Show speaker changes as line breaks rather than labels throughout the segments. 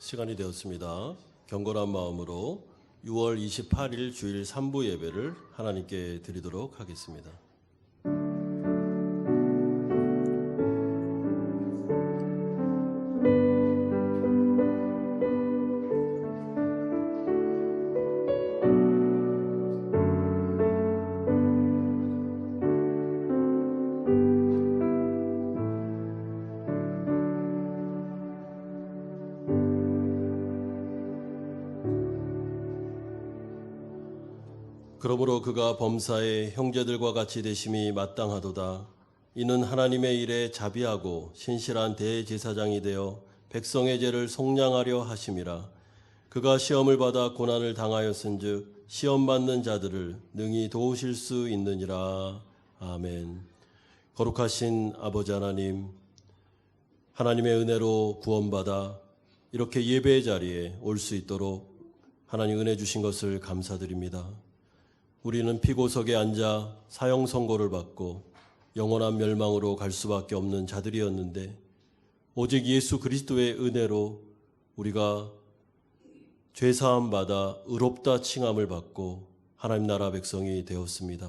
시간이 되었습니다. 경건한 마음으로 6월 28일 주일 3부 예배를 하나님께 드리도록 하겠습니다. 그러므로 그가 범사에 형제들과 같이 되심이 마땅하도다. 이는 하나님의 일에 자비하고 신실한 대제사장이 되어 백성의 죄를 속량하려 하심이라. 그가 시험을 받아 고난을 당하였은즉 시험 받는 자들을 능히 도우실 수 있느니라. 아멘. 거룩하신 아버지 하나님, 하나님의 은혜로 구원받아 이렇게 예배의 자리에 올 수 있도록 하나님 은혜 주신 것을 감사드립니다. 우리는 피고석에 앉아 사형 선고를 받고 영원한 멸망으로 갈 수밖에 없는 자들이었는데 오직 예수 그리스도의 은혜로 우리가 죄사함 받아 의롭다 칭함을 받고 하나님 나라 백성이 되었습니다.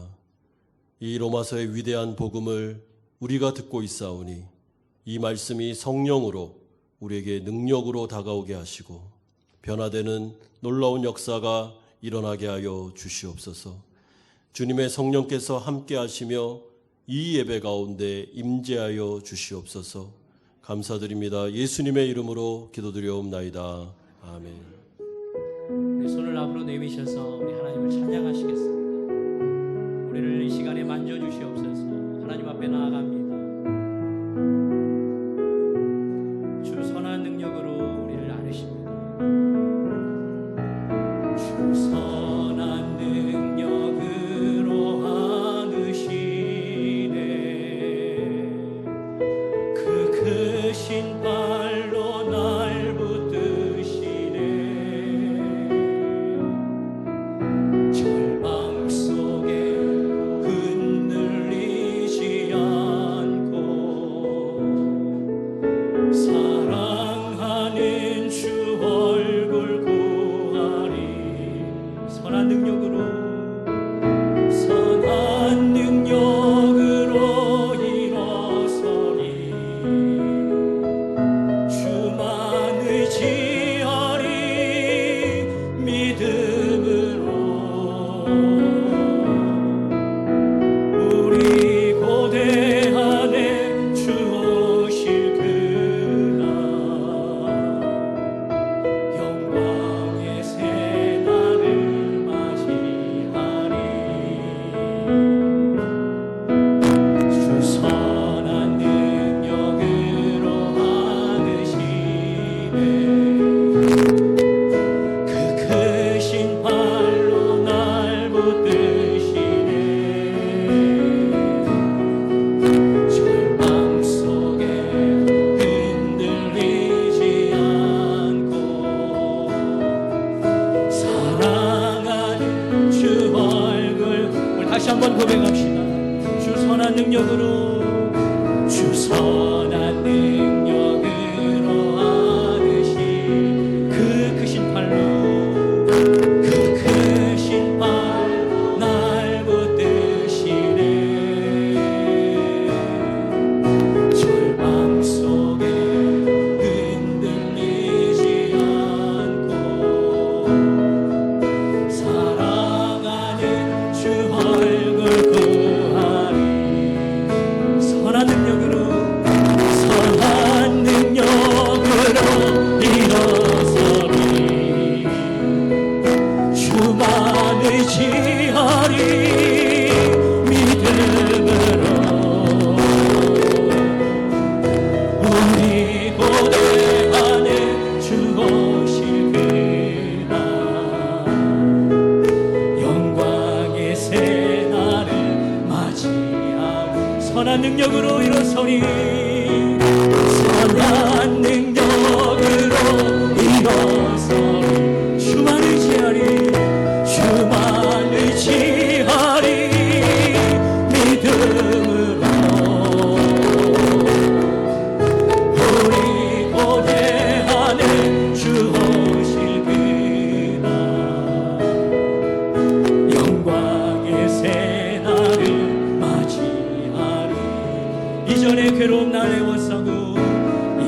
이 로마서의 위대한 복음을 우리가 듣고 있사오니 이 말씀이 성령으로 우리에게 능력으로 다가오게 하시고 변화되는 놀라운 역사가 일어나게 하여 주시옵소서. 주님의 성령께서 함께 하시며 이 예배 가운데 임재하여 주시옵소서. 감사드립니다. 예수님의 이름으로 기도드려옵나이다. 아멘.
우리 손을 앞으로 내미셔서 우리 하나님을 찬양하시겠습니다. 우리를 이 시간에 만져주시옵소서. 하나님 앞에 나아갑니다. 주 선한 능력으로 우리를 안으십니다. 주 선한 능력으로 안으시네. 그 크신 발로 날 붙드시네. 절망 속에 흔들리지 않고 사랑하는 주 얼굴 구하리. 선한 능력으로 일어서리. 주만 의지하리. 믿음으로 우리 고대 안에 주 오실 그날 영광의 새날을 맞이하리. 주 선한 능력으로 안으시네. 그 크신 발로 날 붙드시네. 절망 속에 흔들리지 않고 사랑하는 주 얼굴. 우리 다시 한번 고백합시다. 주 선한 능력으로 주 선한 능력으로 안으신 그 크신 팔로 그 크신 팔 날 붙드시네. 절망 속에 흔들리지 않고 사랑하는 주 얼굴 구하리. 선한 능력으로 일어서리. 주만 의지하리. 믿음으로 우리 고대 안에 주 오실 그날 영광의 새날을 맞이하고 선한 능력으로 일어서리. 선한 능력으로 일어서리. 주만 의지하리. 주만 의지하리. 믿음으로 우리 고대 안에 주 이전의 괴로움 날 애워싸고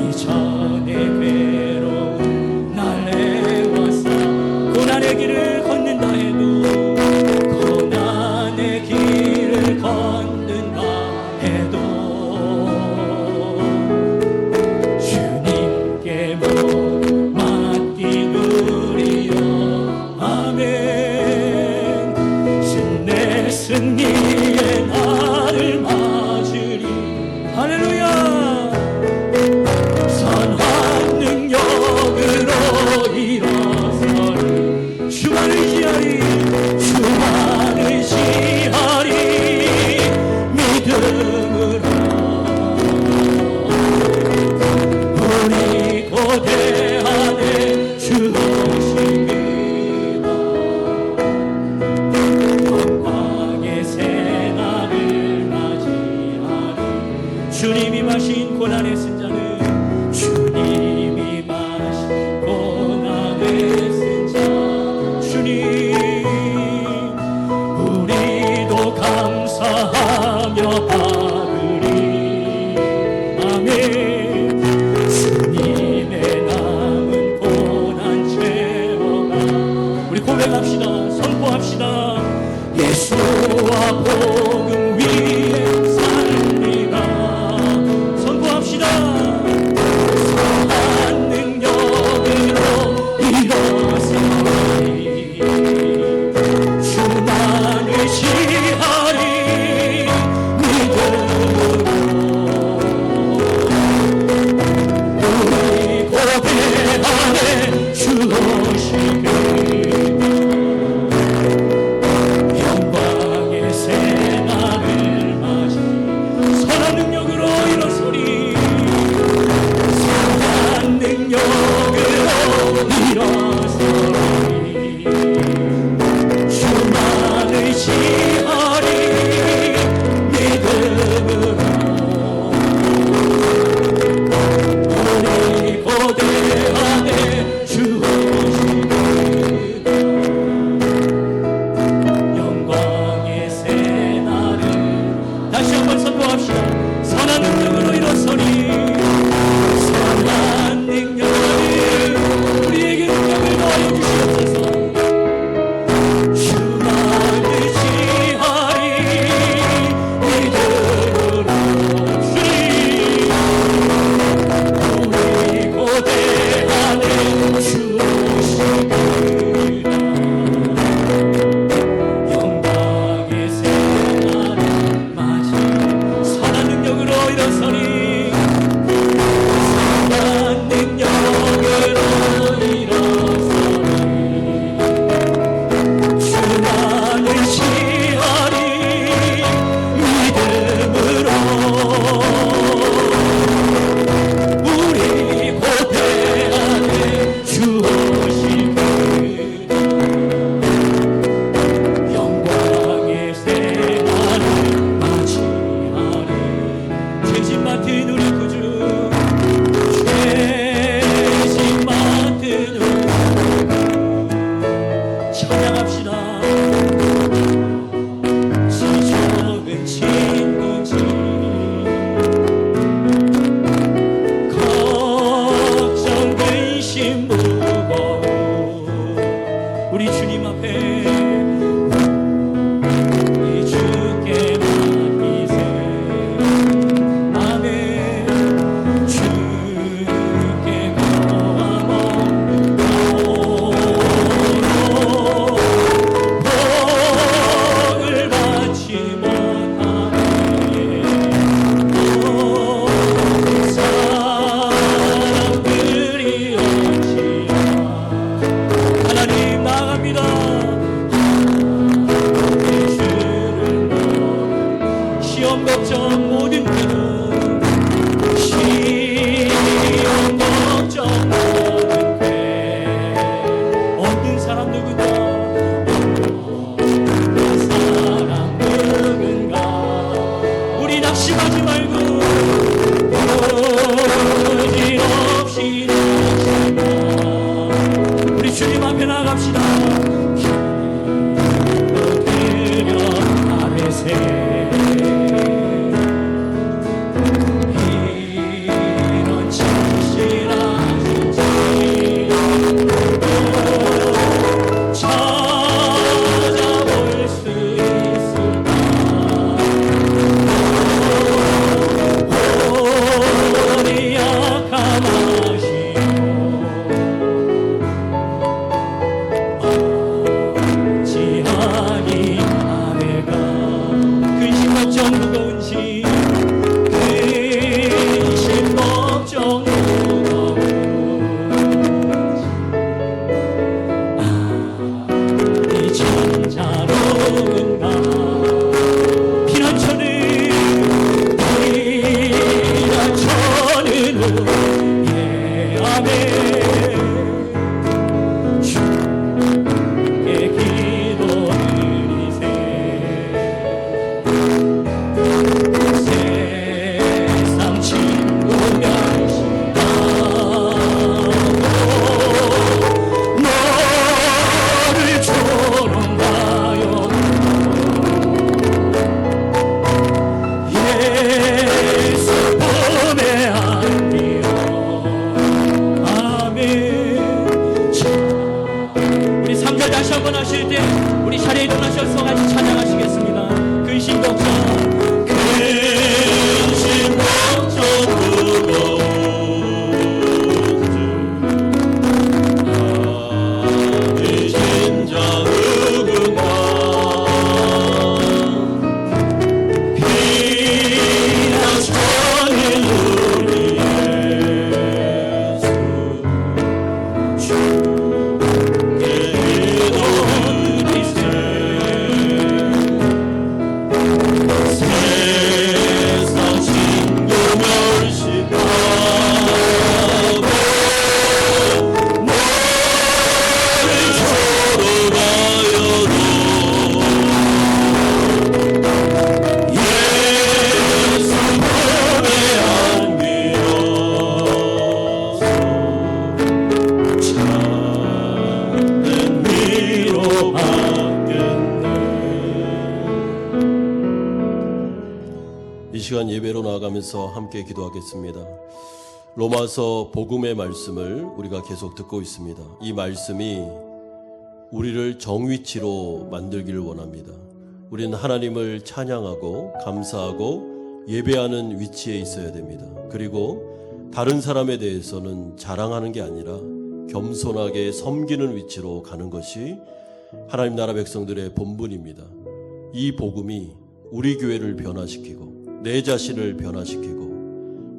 이전의 괴로움 날 애워싸 고난의 길을 걷는다 해도 고난의 길을 걷는다 해도 주님께 못 맡기누리요 아멘 내 승리의 날을 맞으리 할렐루야 선한 능력으로 일어서리 주만을 지하리 주만을 지하리 믿음으로 우리 고대 안에 주 오시기다 영광의 새날을 맞이하리 주님이 마신 고난의 쓴 자는 주님이 마신 고난의 쓴 자 주님 우리도 감사하며 받으리 아멘 주님의 남은 고난 채워가 우리 고백합시다 선포합시다 예수와 복음 위에 살리라 선포합시다 선한 능력으로 일어서리 주만을 지하리 믿음으로 우리 고대 안에 주 오시길 영광의 새날을 맞이 선한 능력으로 일어서리 선한 능력으로 일어서리 주만을 지하리 믿음으로 우리 고대 안에 주 오시리다 영광의 새날을 다시 한번 선포합시다 선한 능력으로 일어서리 선한 능력을 우리에게 능력을 더하여 주시옵소서 주만을 지하리 믿음으로 주님 우리 고대 안에 주 오시리다 영광의 새날을 맞이 선한 능력으로 일어서리 선한 능력으로 일어서리 주만을 지하리 믿음으로 우리 고대 안에 주 오시길 영광의 새날을 맞이하리 죄짐 맡은 우리 구주 죄짐 맡은 우리 찬양합시다 지적은 친구지 걱정 근심 무거워 우리 주님 앞에 우리 주께 맡기세 아멘 주께 구하고 복을 받지 못하네 사람들이 없지만 하나님 나아갑니다 시험 걱정 모든 괴는 시험 걱정 모든 괴 얻는 사람 누구다 사람 누군가 우리 낙심하지 말고 어지럽시 낙심하 우리 주님 앞에 나갑시다 드려 아뢰세
이 시간 예배로 나아가면서 함께 기도하겠습니다. 로마서 복음의 말씀을 우리가 계속 듣고 있습니다. 이 말씀이 우리를 정위치로 만들기를 원합니다. 우리는 하나님을 찬양하고 감사하고 예배하는 위치에 있어야 됩니다. 그리고 다른 사람에 대해서는 자랑하는 게 아니라 겸손하게 섬기는 위치로 가는 것이 하나님 나라 백성들의 본분입니다. 이 복음이 우리 교회를 변화시키고 내 자신을 변화시키고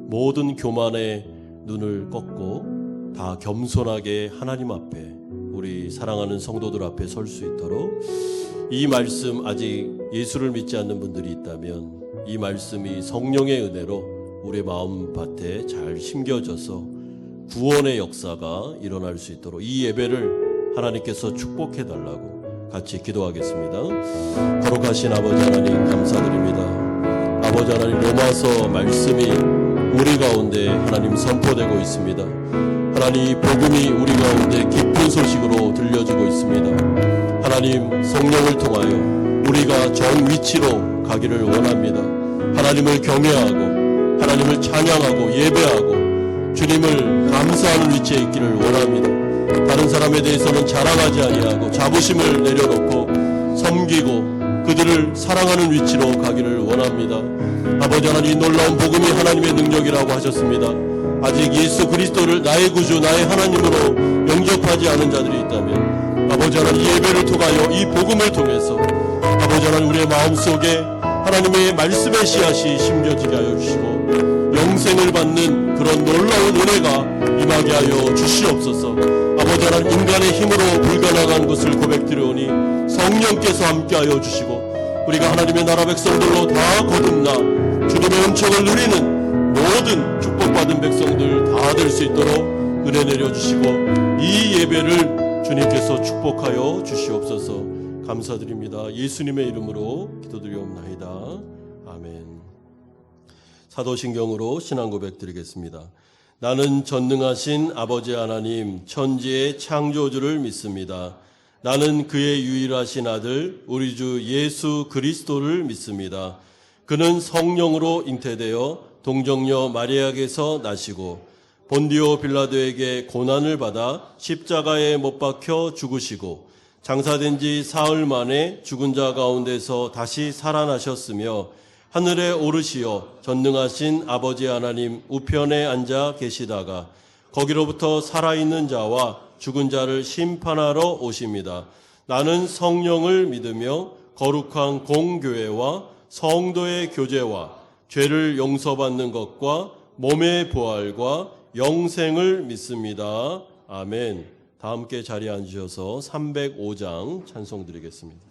모든 교만의 눈을 꺾고 다 겸손하게 하나님 앞에 우리 사랑하는 성도들 앞에 설 수 있도록 이 말씀 아직 예수를 믿지 않는 분들이 있다면 이 말씀이 성령의 은혜로 우리 마음밭에 잘 심겨져서 구원의 역사가 일어날 수 있도록 이 예배를 하나님께서 축복해 달라고 같이 기도하겠습니다. 거룩하신 아버지 하나님 감사드립니다. 아버지 하나님 로마서 말씀이 우리 가운데 하나님 선포되고 있습니다. 하나님 이 복음이 우리 가운데 기쁜 소식으로 들려지고 있습니다. 하나님 성령을 통하여 우리가 정위치로 가기를 원합니다. 하나님을 경외하고 하나님을 찬양하고 예배하고 주님을 감사하는 위치에 있기를 원합니다. 다른 사람에 대해서는 자랑하지 아니하고 자부심을 내려놓고 섬기고 그들을 사랑하는 위치로 가기를 원합니다. 아버지 하나님 놀라운 복음이 하나님의 능력이라고 하셨습니다. 아직 예수 그리스도를 나의 구주 나의 하나님으로 영접하지 않은 자들이 있다면 아버지 하나님 이 예배를 통하여 이 복음을 통해서 아버지 하나님 우리의 마음속에 하나님의 말씀의 씨앗이 심겨지게 하여 주시고 영생을 받는 그런 놀라운 은혜가 임하게 하여 주시옵소서. 아버지 하나님 인간의 힘으로 불가능한 것을 고백드려오니 성령께서 함께하여 주시고 우리가 하나님의 나라 백성들로 다 거듭나 주님의 은총을 누리는 모든 축복받은 백성들 다 될 수 있도록 은혜 내려주시고 이 예배를 주님께서 축복하여 주시옵소서. 감사드립니다. 예수님의 이름으로 기도드리옵나이다. 아멘. 사도신경으로 신앙 고백 드리겠습니다. 나는 전능하신 아버지 하나님 천지의 창조주를 믿습니다. 나는 그의 유일하신 아들 우리 주 예수 그리스도를 믿습니다. 그는 성령으로 잉태되어 동정녀 마리아에게서 나시고 본디오 빌라도에게 고난을 받아 십자가에 못 박혀 죽으시고 장사된 지 사흘 만에 죽은 자 가운데서 다시 살아나셨으며 하늘에 오르시어 전능하신 아버지 하나님 우편에 앉아 계시다가 거기로부터 살아있는 자와 죽은 자를 심판하러 오십니다. 나는 성령을 믿으며 거룩한 공교회와 성도의 교제와 죄를 용서받는 것과 몸의 부활과 영생을 믿습니다. 아멘. 다 함께 자리에 앉으셔서 305장 찬송 드리겠습니다.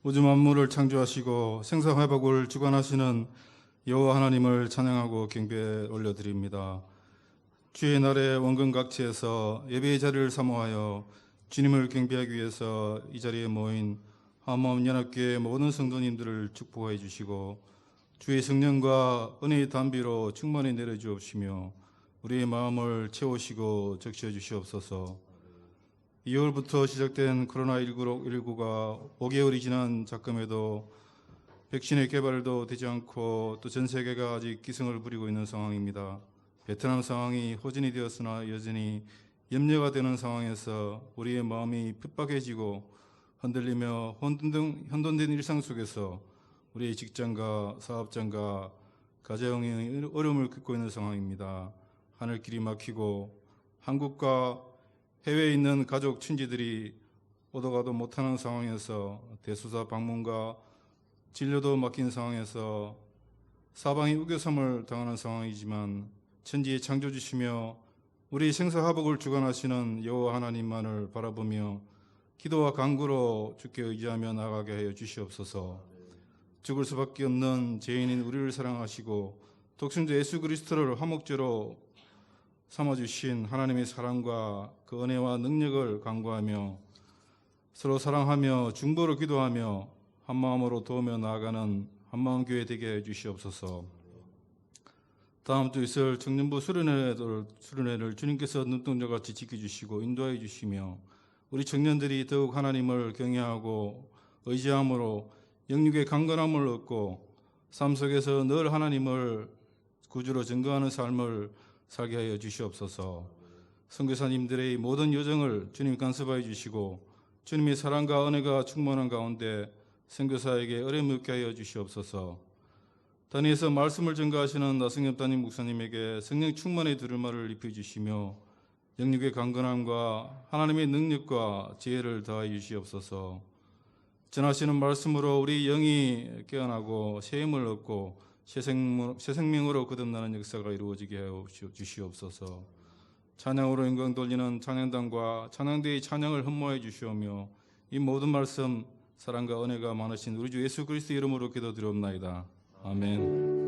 우주 만물을 창조하시고 생사회복을 주관하시는 여호와 하나님을 찬양하고 경배에 올려드립니다. 주의 날에 원근 각지에서 예배의 자리를 사모하여 주님을 경배하기 위해서 이 자리에 모인 한마음 연합교회 모든 성도님들을 축복해 주시고 주의 성령과 은혜의 담비로 충만히 내려주옵시며 우리의 마음을 채우시고 적셔 주시옵소서. 2월부터 시작된 코로나19가 5개월이 지난 작금에도 백신의 개발도 되지 않고 또 전 세계가 아직 기승을 부리고 있는 상황입니다. 베트남 상황이 호전이 되었으나 여전히 염려가 되는 상황에서 우리의 마음이 핍박해지고 흔들리며 혼돈된 일상 속에서 우리의 직장과 사업장과 가정의 어려움을 겪고 있는 상황입니다. 하늘길이 막히고 한국과 해외에 있는 가족, 친지들이 오도 가도 못하는 상황에서 대수사 방문과 진료도 막힌 상황에서 사방이 우겨섬을 당하는 상황이지만 천지의 창조주시며 우리 생사화복을 주관하시는 여호와 하나님만을 바라보며 기도와 간구로 주께 의지하며 나아가게 하여 주시옵소서. 죽을 수밖에 없는 죄인인 우리를 사랑하시고 독생자 예수 그리스도를 화목제로 삼아주신 하나님의 사랑과 그 은혜와 능력을 간구하며 서로 사랑하며 중보로 기도하며 한마음으로 도우며 나아가는 한마음 교회 되게 해주시옵소서. 다음 주 있을 청년부 수련회를 주님께서 눈동자같이 지켜주시고 인도해 주시며 우리 청년들이 더욱 하나님을 경외하고 의지함으로 영육의 강건함을 얻고 삶 속에서 늘 하나님을 구주로 증거하는 삶을 살게 하여 주시옵소서. 선교사님들의 모든 여정을 주님 간섭하여 주시고 주님의 사랑과 은혜가 충만한 가운데 선교사에게 어려움이 없게 하여 주시옵소서. 단위에서 말씀을 전가하시는 나승엽 담임 목사님에게 성령 충만의 두루마를 입혀주시며 영육의 강건함과 하나님의 능력과 지혜를 더하여 주시옵소서. 전하시는 말씀으로 우리 영이 깨어나고 새 힘을 얻고 새 생명으로 거듭나는 역사가 이루어지게 하여 주시옵소서. 찬양으로 영광 돌리는 찬양단과 찬양대의 찬양을 흠모해 주시오며 이 모든 말씀 사랑과 은혜가 많으신 우리 주 예수 그리스도 이름으로 기도드리옵나이다. 아멘.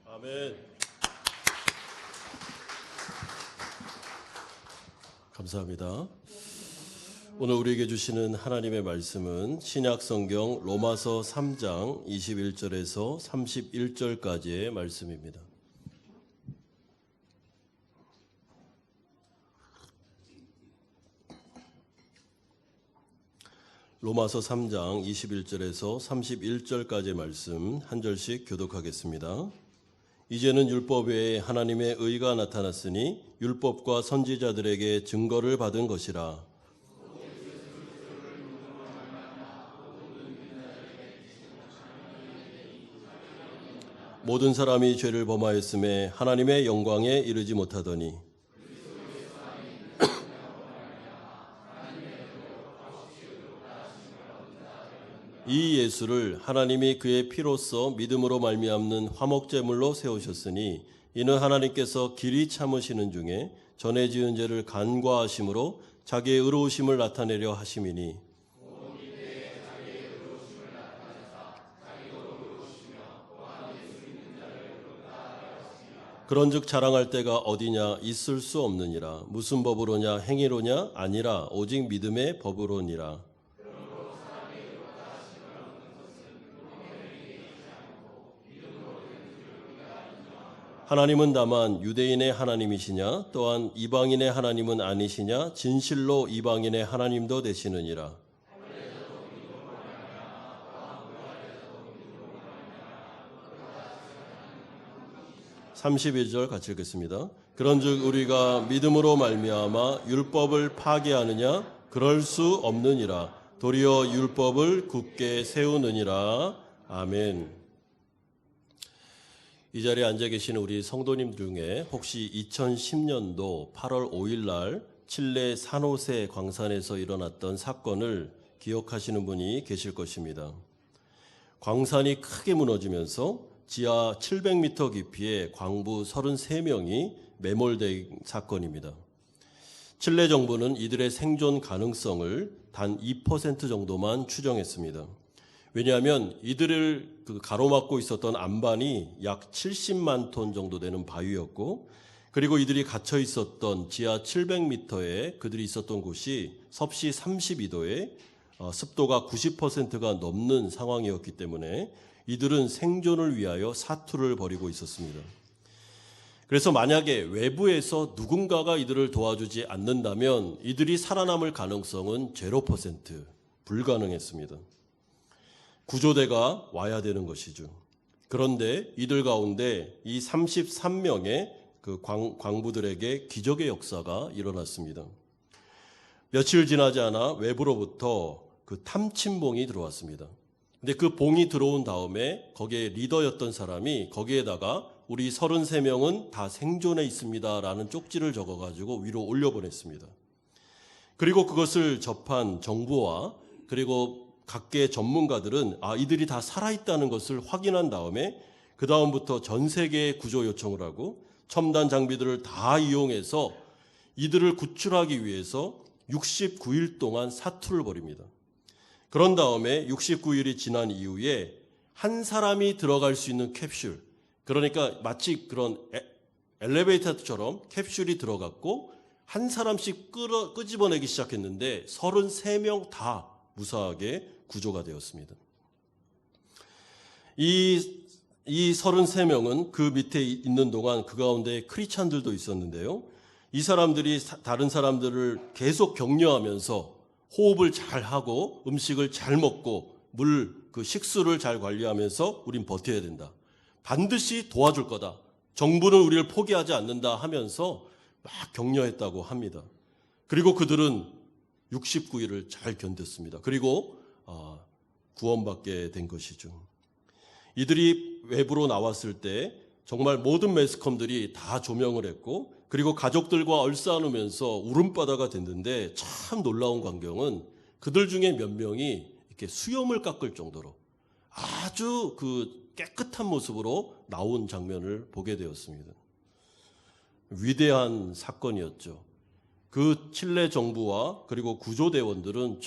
아멘. 감사합니다. 오늘 우리에게 주시는 하나님의 말씀은 신약 성경 로마서 3장 21절에서 31절까지의 말씀입니다. 로마서 3장 21절에서 31절까지의 말씀 한 절씩 교독하겠습니다. 이제는 율법 외에 하나님의 의가 나타났으니 율법과 선지자들에게 증거를 받은 것이라. 모든 사람이 죄를 범하였음에 하나님의 영광에 이르지 못하더니 이 예수를 하나님이 그의 피로써 믿음으로 말미암는 화목제물로 세우셨으니 이는 하나님께서 길이 참으시는 중에 전에 지은 죄를 간과하심으로 자기의 의로우심을 나타내려 하심이니 그런즉 자랑할 때가 어디냐 있을 수 없느니라. 무슨 법으로냐 행위로냐 아니라 오직 믿음의 법으로니라. 하나님은 다만 유대인의 하나님이시냐 또한 이방인의 하나님은 아니시냐 진실로 이방인의 하나님도 되시느니라. 31절 같이 읽겠습니다. 그런즉 우리가 믿음으로 말미암아 율법을 파기하느냐 그럴 수 없느니라. 도리어 율법을 굳게 세우느니라. 아멘. 이 자리에 앉아 계시는 우리 성도님 중에 혹시 2010년도 8월 5일 날 칠레 산호세 광산에서 일어났던 사건을 기억하시는 분이 계실 것입니다. 광산이 크게 무너지면서 지하 700m 깊이에 광부 33명이 매몰된 사건입니다. 칠레 정부는 이들의 생존 가능성을 단 2% 정도만 추정했습니다. 왜냐하면 이들을 가로막고 있었던 안반이 약 70만 톤 정도 되는 바위였고, 그리고 이들이 갇혀 있었던 지하 700m에 그들이 있었던 곳이 섭씨 32도에 습도가 90%가 넘는 상황이었기 때문에 이들은 생존을 위하여 사투를 벌이고 있었습니다. 그래서 만약에 외부에서 누군가가 이들을 도와주지 않는다면 이들이 살아남을 가능성은 0%, 불가능했습니다. 구조대가 와야 되는 것이죠. 그런데 이들 가운데 이 33명의 그 광부들에게 기적의 역사가 일어났습니다. 며칠 지나지 않아 외부로부터 그 탐침봉이 들어왔습니다. 근데 그 봉이 들어온 다음에 거기에 리더였던 사람이 거기에다가 우리 33명은 다 생존해 있습니다 라는 쪽지를 적어가지고 위로 올려보냈습니다. 그리고 그것을 접한 정부와 그리고 각계 전문가들은 이들이 다 살아있다는 것을 확인한 다음에 그 다음부터 전 세계에 구조 요청을 하고 첨단 장비들을 다 이용해서 이들을 구출하기 위해서 69일 동안 사투를 벌입니다. 그런 다음에 69일이 지난 이후에 한 사람이 들어갈 수 있는 캡슐, 그러니까 마치 그런 엘리베이터처럼 캡슐이 들어갔고 한 사람씩 끄집어내기 시작했는데 33명 다 무사하게 구조가 되었습니다. 이 33명은 그 밑에 있는 동안 그 가운데 크리스찬들도 있었는데요. 이 사람들이 다른 사람들을 계속 격려하면서 호흡을 잘 하고 음식을 잘 먹고 그 식수를 잘 관리하면서 우린 버텨야 된다. 반드시 도와줄 거다. 정부는 우리를 포기하지 않는다 하면서 막 격려했다고 합니다. 그리고 그들은 69일을 잘 견뎠습니다. 그리고 구원받게 된 것이죠. 이들이 외부로 나왔을 때 정말 모든 매스컴들이 다 조명을 했고 그리고 가족들과 얼싸안으면서 울음바다가 됐는데 참 놀라운 광경은 그들 중에 몇 명이 이렇게 수염을 깎을 정도로 아주 그 깨끗한 모습으로 나온 장면을 보게 되었습니다. 위대한 사건이었죠. 그 칠레 정부와 그리고 구조대원들은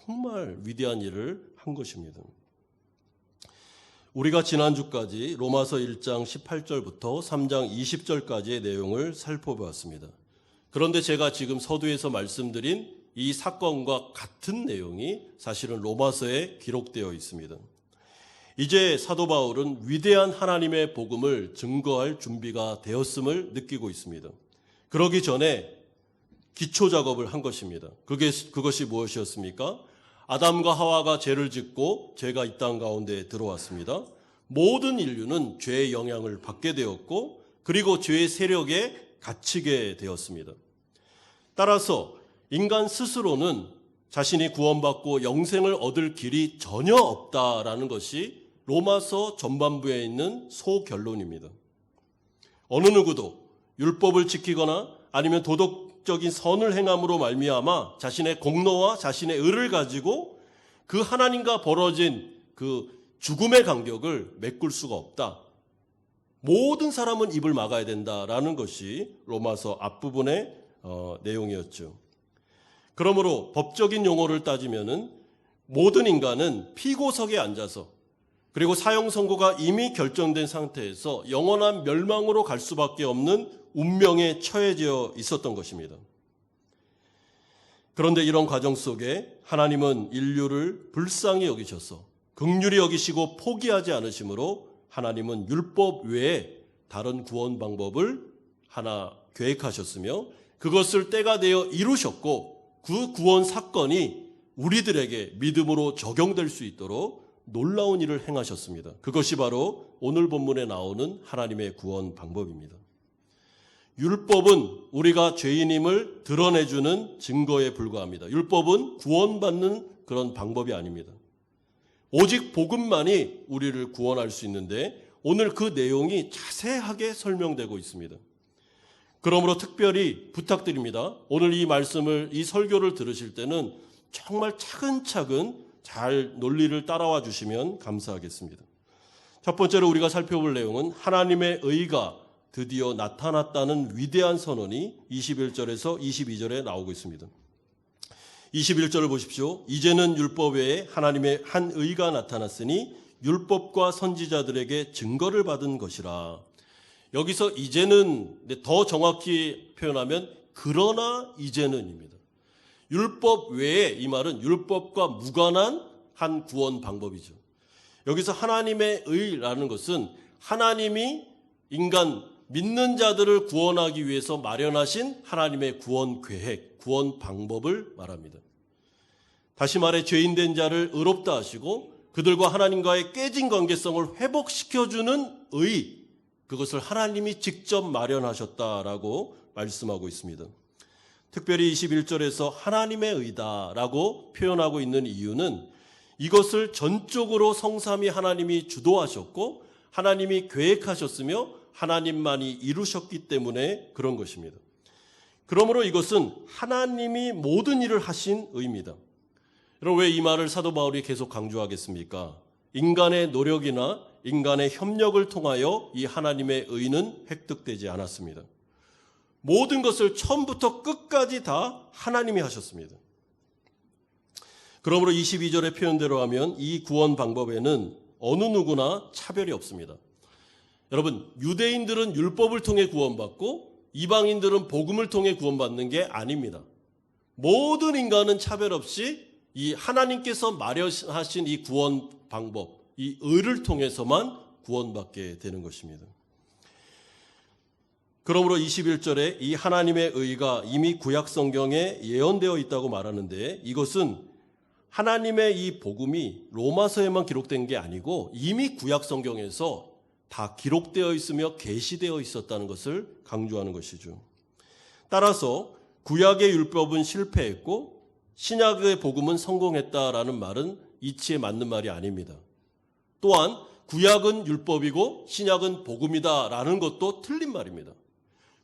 정말 위대한 일을 한 것입니다. 우리가 지난주까지 로마서 1장 18절부터 3장 20절까지의 내용을 살펴보았습니다. 그런데 제가 지금 서두에서 말씀드린 이 사건과 같은 내용이 사실은 로마서에 기록되어 있습니다. 이제 사도 바울은 위대한 하나님의 복음을 증거할 준비가 되었음을 느끼고 있습니다. 그러기 전에 기초 작업을 한 것입니다. 그것이 무엇이었습니까? 아담과 하와가 죄를 짓고 죄가 이 땅 가운데 들어왔습니다. 모든 인류는 죄의 영향을 받게 되었고 그리고 죄의 세력에 갇히게 되었습니다. 따라서 인간 스스로는 자신이 구원받고 영생을 얻을 길이 전혀 없다라는 것이 로마서 전반부에 있는 소결론입니다. 어느 누구도 율법을 지키거나 아니면 도덕적인 선을 행함으로 말미암아 자신의 공로와 자신의 의를 가지고 그 하나님과 벌어진 그 죽음의 간격을 메꿀 수가 없다. 모든 사람은 입을 막아야 된다라는 것이 로마서 앞부분의 내용이었죠. 그러므로 법적인 용어를 따지면은 모든 인간은 피고석에 앉아서 그리고 사형 선고가 이미 결정된 상태에서 영원한 멸망으로 갈 수밖에 없는 운명에 처해져 있었던 것입니다. 그런데 이런 과정 속에 하나님은 인류를 불쌍히 여기셔서 긍휼히 여기시고 포기하지 않으시므로 하나님은 율법 외에 다른 구원 방법을 하나 계획하셨으며 그것을 때가 되어 이루셨고 그 구원 사건이 우리들에게 믿음으로 적용될 수 있도록 놀라운 일을 행하셨습니다. 그것이 바로 오늘 본문에 나오는 하나님의 구원 방법입니다. 율법은 우리가 죄인임을 드러내주는 증거에 불과합니다. 율법은 구원받는 그런 방법이 아닙니다. 오직 복음만이 우리를 구원할 수 있는데 오늘 그 내용이 자세하게 설명되고 있습니다. 그러므로 특별히 부탁드립니다. 오늘 이 말씀을, 이 설교를 들으실 때는 정말 차근차근 잘 논리를 따라와 주시면 감사하겠습니다. 첫 번째로 우리가 살펴볼 내용은 하나님의 의가 드디어 나타났다는 위대한 선언이 21절에서 22절에 나오고 있습니다. 21절을 보십시오. 이제는 율법 외에 하나님의 한 의가 나타났으니 율법과 선지자들에게 증거를 받은 것이라. 여기서 이제는 더 정확히 표현하면 그러나 이제는입니다. 율법 외에 이 말은 율법과 무관한 한 구원 방법이죠. 여기서 하나님의 의라는 것은 하나님이 인간 믿는 자들을 구원하기 위해서 마련하신 하나님의 구원 계획, 구원 방법을 말합니다. 다시 말해 죄인된 자를 의롭다 하시고 그들과 하나님과의 깨진 관계성을 회복시켜주는 의, 그것을 하나님이 직접 마련하셨다라고 말씀하고 있습니다. 특별히 21절에서 하나님의 의다라고 표현하고 있는 이유는 이것을 전적으로 성삼위 하나님이 주도하셨고 하나님이 계획하셨으며 하나님만이 이루셨기 때문에 그런 것입니다. 그러므로 이것은 하나님이 모든 일을 하신 의입니다. 여러분, 왜 이 말을 사도 바울이 계속 강조하겠습니까? 인간의 노력이나 인간의 협력을 통하여 이 하나님의 의는 획득되지 않았습니다. 모든 것을 처음부터 끝까지 다 하나님이 하셨습니다. 그러므로 22절의 표현대로 하면 이 구원 방법에는 어느 누구나 차별이 없습니다. 여러분, 유대인들은 율법을 통해 구원받고 이방인들은 복음을 통해 구원받는 게 아닙니다. 모든 인간은 차별 없이 이 하나님께서 마련하신 이 구원 방법, 이 의를 통해서만 구원받게 되는 것입니다. 그러므로 21절에 이 하나님의 의가 이미 구약 성경에 예언되어 있다고 말하는데 이것은 하나님의 이 복음이 로마서에만 기록된 게 아니고 이미 구약 성경에서 다 기록되어 있으며 계시되어 있었다는 것을 강조하는 것이죠. 따라서 구약의 율법은 실패했고 신약의 복음은 성공했다라는 말은 이치에 맞는 말이 아닙니다. 또한 구약은 율법이고 신약은 복음이다라는 것도 틀린 말입니다.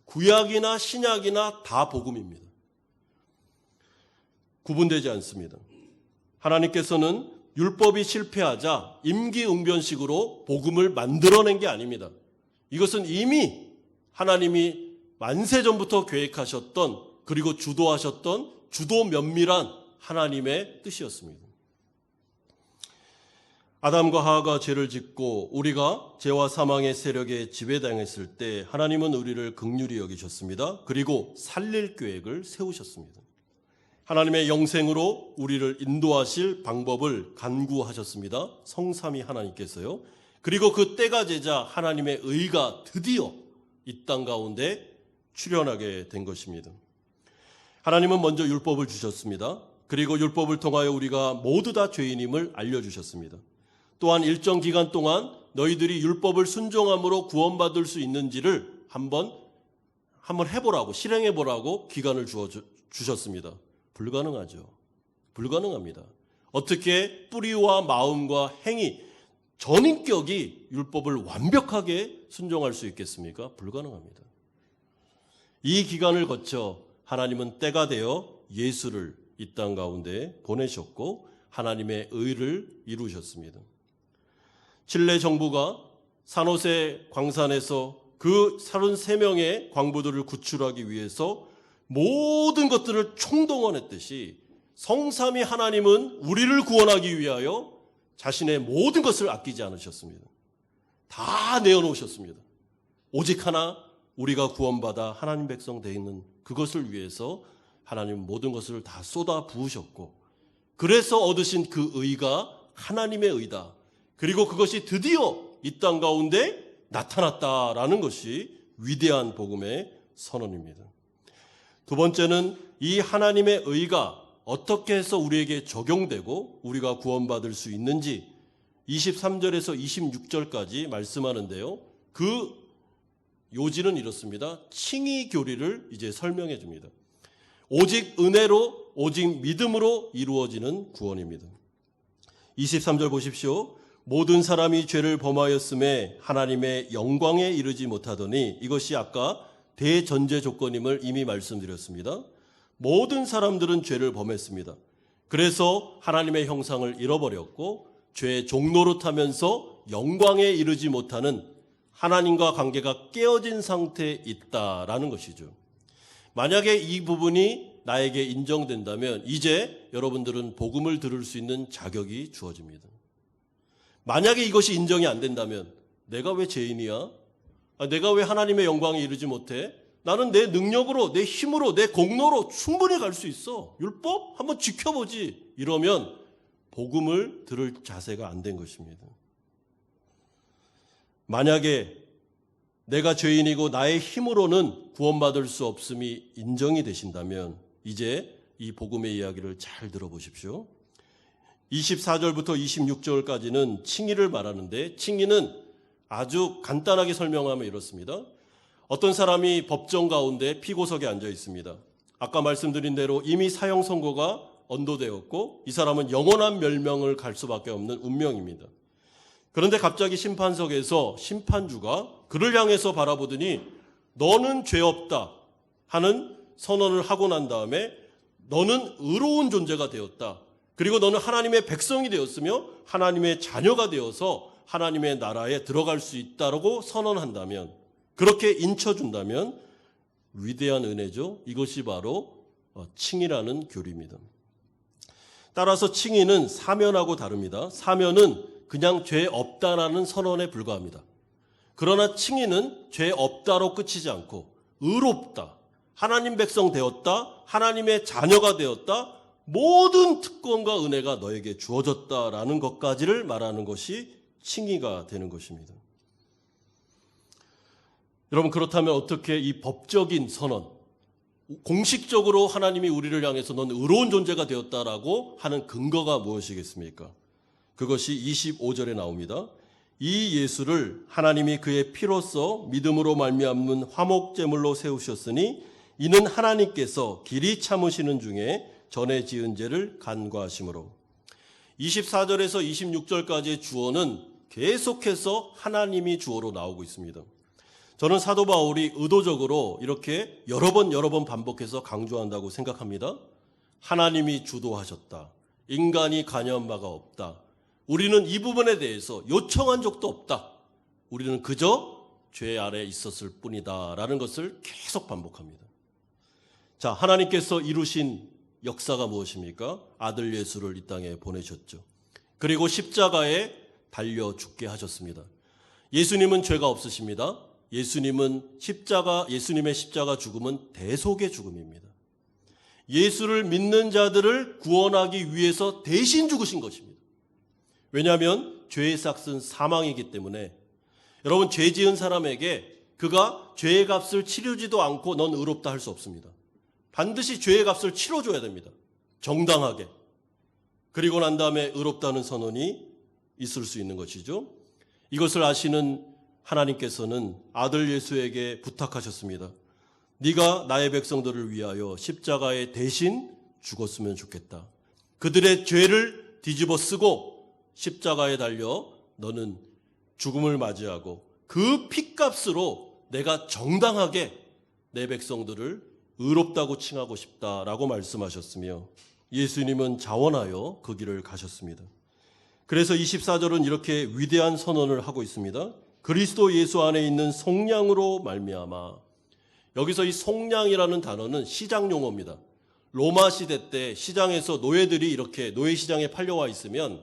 구약이나 신약이나 다 복음입니다. 구분되지 않습니다. 하나님께서는 율법이 실패하자 임기응변식으로 복음을 만들어낸 게 아닙니다. 이것은 이미 하나님이 만세전부터 계획하셨던, 그리고 주도하셨던 주도 면밀한 하나님의 뜻이었습니다. 아담과 하와가 죄를 짓고 우리가 죄와 사망의 세력에 지배당했을 때 하나님은 우리를 긍휼히 여기셨습니다. 그리고 살릴 계획을 세우셨습니다. 하나님의 영생으로 우리를 인도하실 방법을 간구하셨습니다. 성삼위 하나님께서요. 그리고 그 때가 되자 하나님의 의가 드디어 이 땅 가운데 출현하게 된 것입니다. 하나님은 먼저 율법을 주셨습니다. 그리고 율법을 통하여 우리가 모두 다 죄인임을 알려주셨습니다. 또한 일정 기간 동안 너희들이 율법을 순종함으로 구원받을 수 있는지를 한번 해보라고, 실행해보라고 기간을 주셨습니다. 불가능하죠. 불가능합니다. 어떻게 뿌리와 마음과 행위, 전인격이 율법을 완벽하게 순종할 수 있겠습니까? 불가능합니다. 이 기간을 거쳐 하나님은 때가 되어 예수를 이 땅 가운데 보내셨고 하나님의 의를 이루셨습니다. 칠레 정부가 산호세 광산에서 그 33명의 광부들을 구출하기 위해서 모든 것들을 총동원했듯이 성삼위 하나님은 우리를 구원하기 위하여 자신의 모든 것을 아끼지 않으셨습니다. 다 내어놓으셨습니다. 오직 하나, 우리가 구원받아 하나님 백성 되는 그것을 위해서 하나님 모든 것을 다 쏟아 부으셨고, 그래서 얻으신 그 의가 하나님의 의다. 그리고 그것이 드디어 이 땅 가운데 나타났다라는 것이 위대한 복음의 선언입니다. 두 번째는 이 하나님의 의가 어떻게 해서 우리에게 적용되고 우리가 구원받을 수 있는지 23절에서 26절까지 말씀하는데요. 그 요지는 이렇습니다. 칭의 교리를 이제 설명해 줍니다. 오직 은혜로, 오직 믿음으로 이루어지는 구원입니다. 23절 보십시오. 모든 사람이 죄를 범하였음에 하나님의 영광에 이르지 못하더니, 이것이 아까 대전제 조건임을 이미 말씀드렸습니다. 모든 사람들은 죄를 범했습니다. 그래서 하나님의 형상을 잃어버렸고 죄의 종노릇하면서 영광에 이르지 못하는 하나님과 관계가 깨어진 상태에 있다라는 것이죠. 만약에 이 부분이 나에게 인정된다면 이제 여러분들은 복음을 들을 수 있는 자격이 주어집니다. 만약에 이것이 인정이 안 된다면 내가 왜 죄인이야? 내가 왜 하나님의 영광에 이르지 못해? 나는 내 능력으로, 내 힘으로, 내 공로로 충분히 갈 수 있어. 율법 한번 지켜보지. 이러면 복음을 들을 자세가 안 된 것입니다. 만약에 내가 죄인이고 나의 힘으로는 구원받을 수 없음이 인정이 되신다면 이제 이 복음의 이야기를 잘 들어보십시오. 24절부터 26절까지는 칭의를 말하는데, 칭의는 아주 간단하게 설명하면 이렇습니다. 어떤 사람이 법정 가운데 피고석에 앉아 있습니다. 아까 말씀드린 대로 이미 사형 선고가 언도되었고 이 사람은 영원한 멸망을 갈 수밖에 없는 운명입니다. 그런데 갑자기 심판석에서 심판주가 그를 향해서 바라보더니 너는 죄 없다 하는 선언을 하고 난 다음에 너는 의로운 존재가 되었다. 그리고 너는 하나님의 백성이 되었으며 하나님의 자녀가 되어서 하나님의 나라에 들어갈 수 있다라고 선언한다면, 그렇게 인쳐준다면 위대한 은혜죠. 이것이 바로 칭의라는 교리입니다. 따라서 칭의는 사면하고 다릅니다. 사면은 그냥 죄 없다라는 선언에 불과합니다. 그러나 칭의는 죄 없다로 끝이지 않고 의롭다, 하나님 백성 되었다, 하나님의 자녀가 되었다, 모든 특권과 은혜가 너에게 주어졌다라는 것까지를 말하는 것이 칭의가 되는 것입니다. 여러분, 그렇다면 어떻게 이 법적인 선언, 공식적으로 하나님이 우리를 향해서 넌 의로운 존재가 되었다라고 하는 근거가 무엇이겠습니까? 그것이 25절에 나옵니다. 이 예수를 하나님이 그의 피로써 믿음으로 말미암는 화목제물로 세우셨으니 이는 하나님께서 길이 참으시는 중에 전에 지은 죄를 간과하심으로. 24절에서 26절까지의 주어는 계속해서 하나님이 주어로 나오고 있습니다. 저는 사도 바울이 의도적으로 이렇게 여러 번 반복해서 강조한다고 생각합니다. 하나님이 주도하셨다. 인간이 관여한 바가 없다. 우리는 이 부분에 대해서 요청한 적도 없다. 우리는 그저 죄 아래 있었을 뿐이다 라는 것을 계속 반복합니다. 자, 하나님께서 이루신 역사가 무엇입니까? 아들 예수를 이 땅에 보내셨죠. 그리고 십자가에 달려 죽게 하셨습니다. 예수님은 죄가 없으십니다. 예수님의 십자가 죽음은 대속의 죽음입니다. 예수를 믿는 자들을 구원하기 위해서 대신 죽으신 것입니다. 왜냐하면 죄의 삭은 사망이기 때문에 여러분, 죄 지은 사람에게 그가 죄의 값을 치르지도 않고 넌 의롭다 할 수 없습니다. 반드시 죄의 값을 치러줘야 됩니다. 정당하게. 그리고 난 다음에 의롭다는 선언이 있을 수 있는 것이죠. 이것을 아시는 하나님께서는 아들 예수에게 부탁하셨습니다. 네가 나의 백성들을 위하여 십자가에 대신 죽었으면 좋겠다. 그들의 죄를 뒤집어 쓰고 십자가에 달려 너는 죽음을 맞이하고 그 핏값으로 내가 정당하게 내 백성들을 의롭다고 칭하고 싶다라고 말씀하셨으며 예수님은 자원하여 그 길을 가셨습니다. 그래서 24절은 이렇게 위대한 선언을 하고 있습니다. 그리스도 예수 안에 있는 속량으로 말미암아. 여기서 이 속량이라는 단어는 시장 용어입니다. 로마 시대 때 시장에서 노예들이 이렇게 노예시장에 팔려와 있으면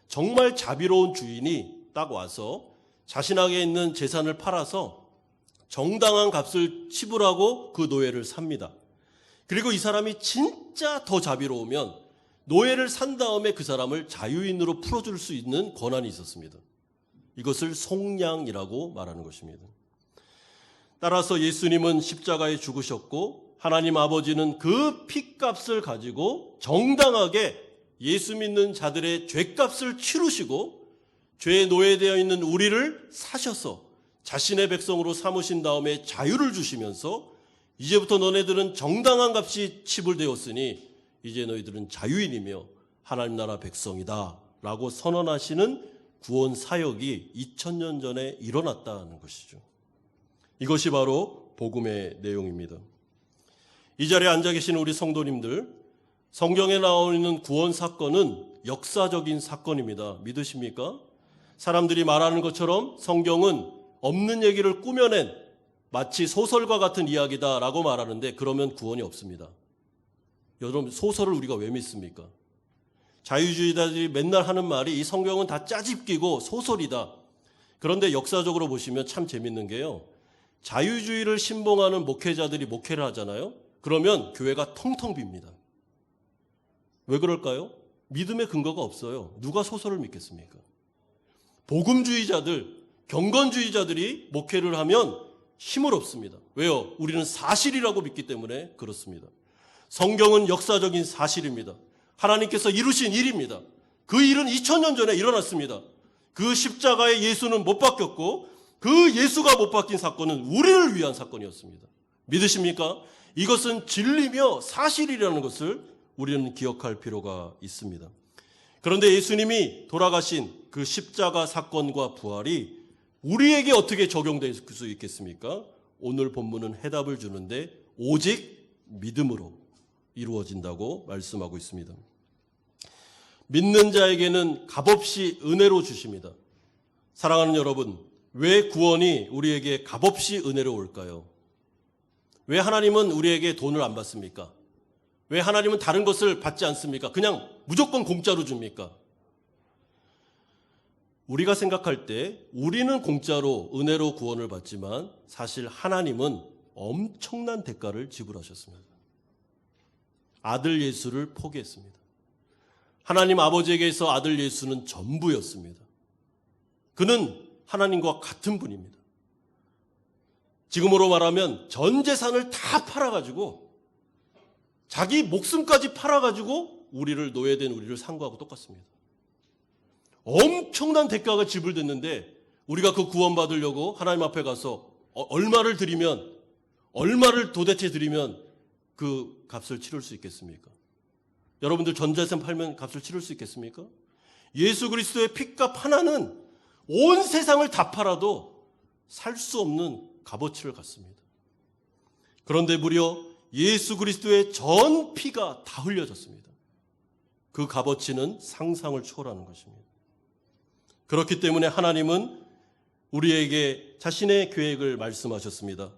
정말 자비로운 주인이 딱 와서 자신에게 있는 재산을 팔아서 정당한 값을 지불하고 그 노예를 삽니다. 그리고 이 사람이 진짜 더 자비로우면 노예를 산 다음에 그 사람을 자유인으로 풀어줄 수 있는 권한이 있었습니다. 이것을 속량이라고 말하는 것입니다. 따라서 예수님은 십자가에 죽으셨고 하나님 아버지는 그 핏값을 가지고 정당하게 예수 믿는 자들의 죄값을 치르시고 죄에 노예되어 있는 우리를 사셔서 자신의 백성으로 삼으신 다음에 자유를 주시면서 이제부터 너네들은 정당한 값이 지불되었으니 이제 너희들은 자유인이며 하나님 나라 백성이다 라고 선언하시는 구원 사역이 2000년 전에 일어났다는 것이죠. 이것이 바로 복음의 내용입니다. 이 자리에 앉아 계신 우리 성도님들, 성경에 나오는 구원 사건은 역사적인 사건입니다. 믿으십니까? 사람들이 말하는 것처럼 성경은 없는 얘기를 꾸며낸 마치 소설과 같은 이야기다라고 말하는데 그러면 구원이 없습니다. 여러분, 소설을 우리가 왜 믿습니까? 자유주의자들이 맨날 하는 말이 이 성경은 다 짜집기고 소설이다. 그런데 역사적으로 보시면 참 재밌는 게요. 자유주의를 신봉하는 목회자들이 목회를 하잖아요. 그러면 교회가 텅텅 빕니다. 왜 그럴까요? 믿음의 근거가 없어요. 누가 소설을 믿겠습니까? 복음주의자들, 경건주의자들이 목회를 하면 힘을 얻습니다. 왜요? 우리는 사실이라고 믿기 때문에 그렇습니다. 성경은 역사적인 사실입니다. 하나님께서 이루신 일입니다. 그 일은 2000년 전에 일어났습니다. 그 십자가에 예수는 못 박혔고 그 예수가 못 박힌 사건은 우리를 위한 사건이었습니다. 믿으십니까? 이것은 진리며 사실이라는 것을 우리는 기억할 필요가 있습니다. 그런데 예수님이 돌아가신 그 십자가 사건과 부활이 우리에게 어떻게 적용될 수 있겠습니까? 오늘 본문은 해답을 주는데 오직 믿음으로 이루어진다고 말씀하고 있습니다. 믿는 자에게는 값없이 은혜로 주십니다. 사랑하는 여러분, 왜 구원이 우리에게 값없이 은혜로 올까요? 왜 하나님은 우리에게 돈을 안 받습니까? 왜 하나님은 다른 것을 받지 않습니까? 그냥 무조건 공짜로 줍니까? 우리가 생각할 때 우리는 공짜로 은혜로 구원을 받지만 사실 하나님은 엄청난 대가를 지불하셨습니다. 아들 예수를 포기했습니다. 하나님 아버지에게서 아들 예수는 전부였습니다. 그는 하나님과 같은 분입니다. 지금으로 말하면 전 재산을 다 팔아가지고 자기 목숨까지 팔아가지고 노예된 우리를 산 거하고 똑같습니다. 엄청난 대가가 지불됐는데 우리가 그 구원받으려고 하나님 앞에 가서 얼마를 도대체 드리면 그 값을 치를 수 있겠습니까? 여러분들 전 재산 팔면 값을 치를 수 있겠습니까? 예수 그리스도의 핏값 하나는 온 세상을 다 팔아도 살 수 없는 값어치를 갖습니다. 그런데 무려 예수 그리스도의 전 피가 다 흘려졌습니다. 그 값어치는 상상을 초월하는 것입니다. 그렇기 때문에 하나님은 우리에게 자신의 계획을 말씀하셨습니다.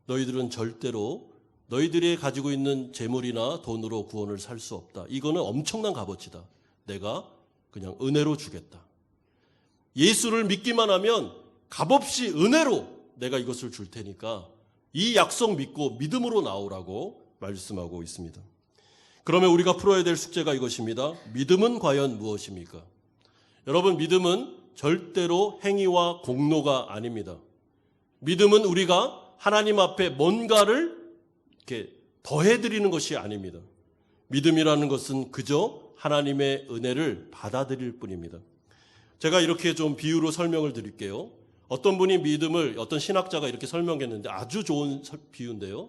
너희들은 절대로 너희들이 가지고 있는 재물이나 돈으로 구원을 살 수 없다. 이거는 엄청난 값어치다. 내가 그냥 은혜로 주겠다. 예수를 믿기만 하면 값없이 은혜로 내가 이것을 줄 테니까 이 약속 믿고 믿음으로 나오라고 말씀하고 있습니다. 그러면 우리가 풀어야 될 숙제가 이것입니다. 믿음은 과연 무엇입니까? 여러분, 믿음은 절대로 행위와 공로가 아닙니다. 믿음은 우리가 하나님 앞에 뭔가를 이렇게 더해드리는 것이 아닙니다. 믿음이라는 것은 그저 하나님의 은혜를 받아들일 뿐입니다. 제가 이렇게 좀 비유로 설명을 드릴게요. 어떤 분이 믿음을, 어떤 신학자가 이렇게 설명했는데 아주 좋은 비유인데요.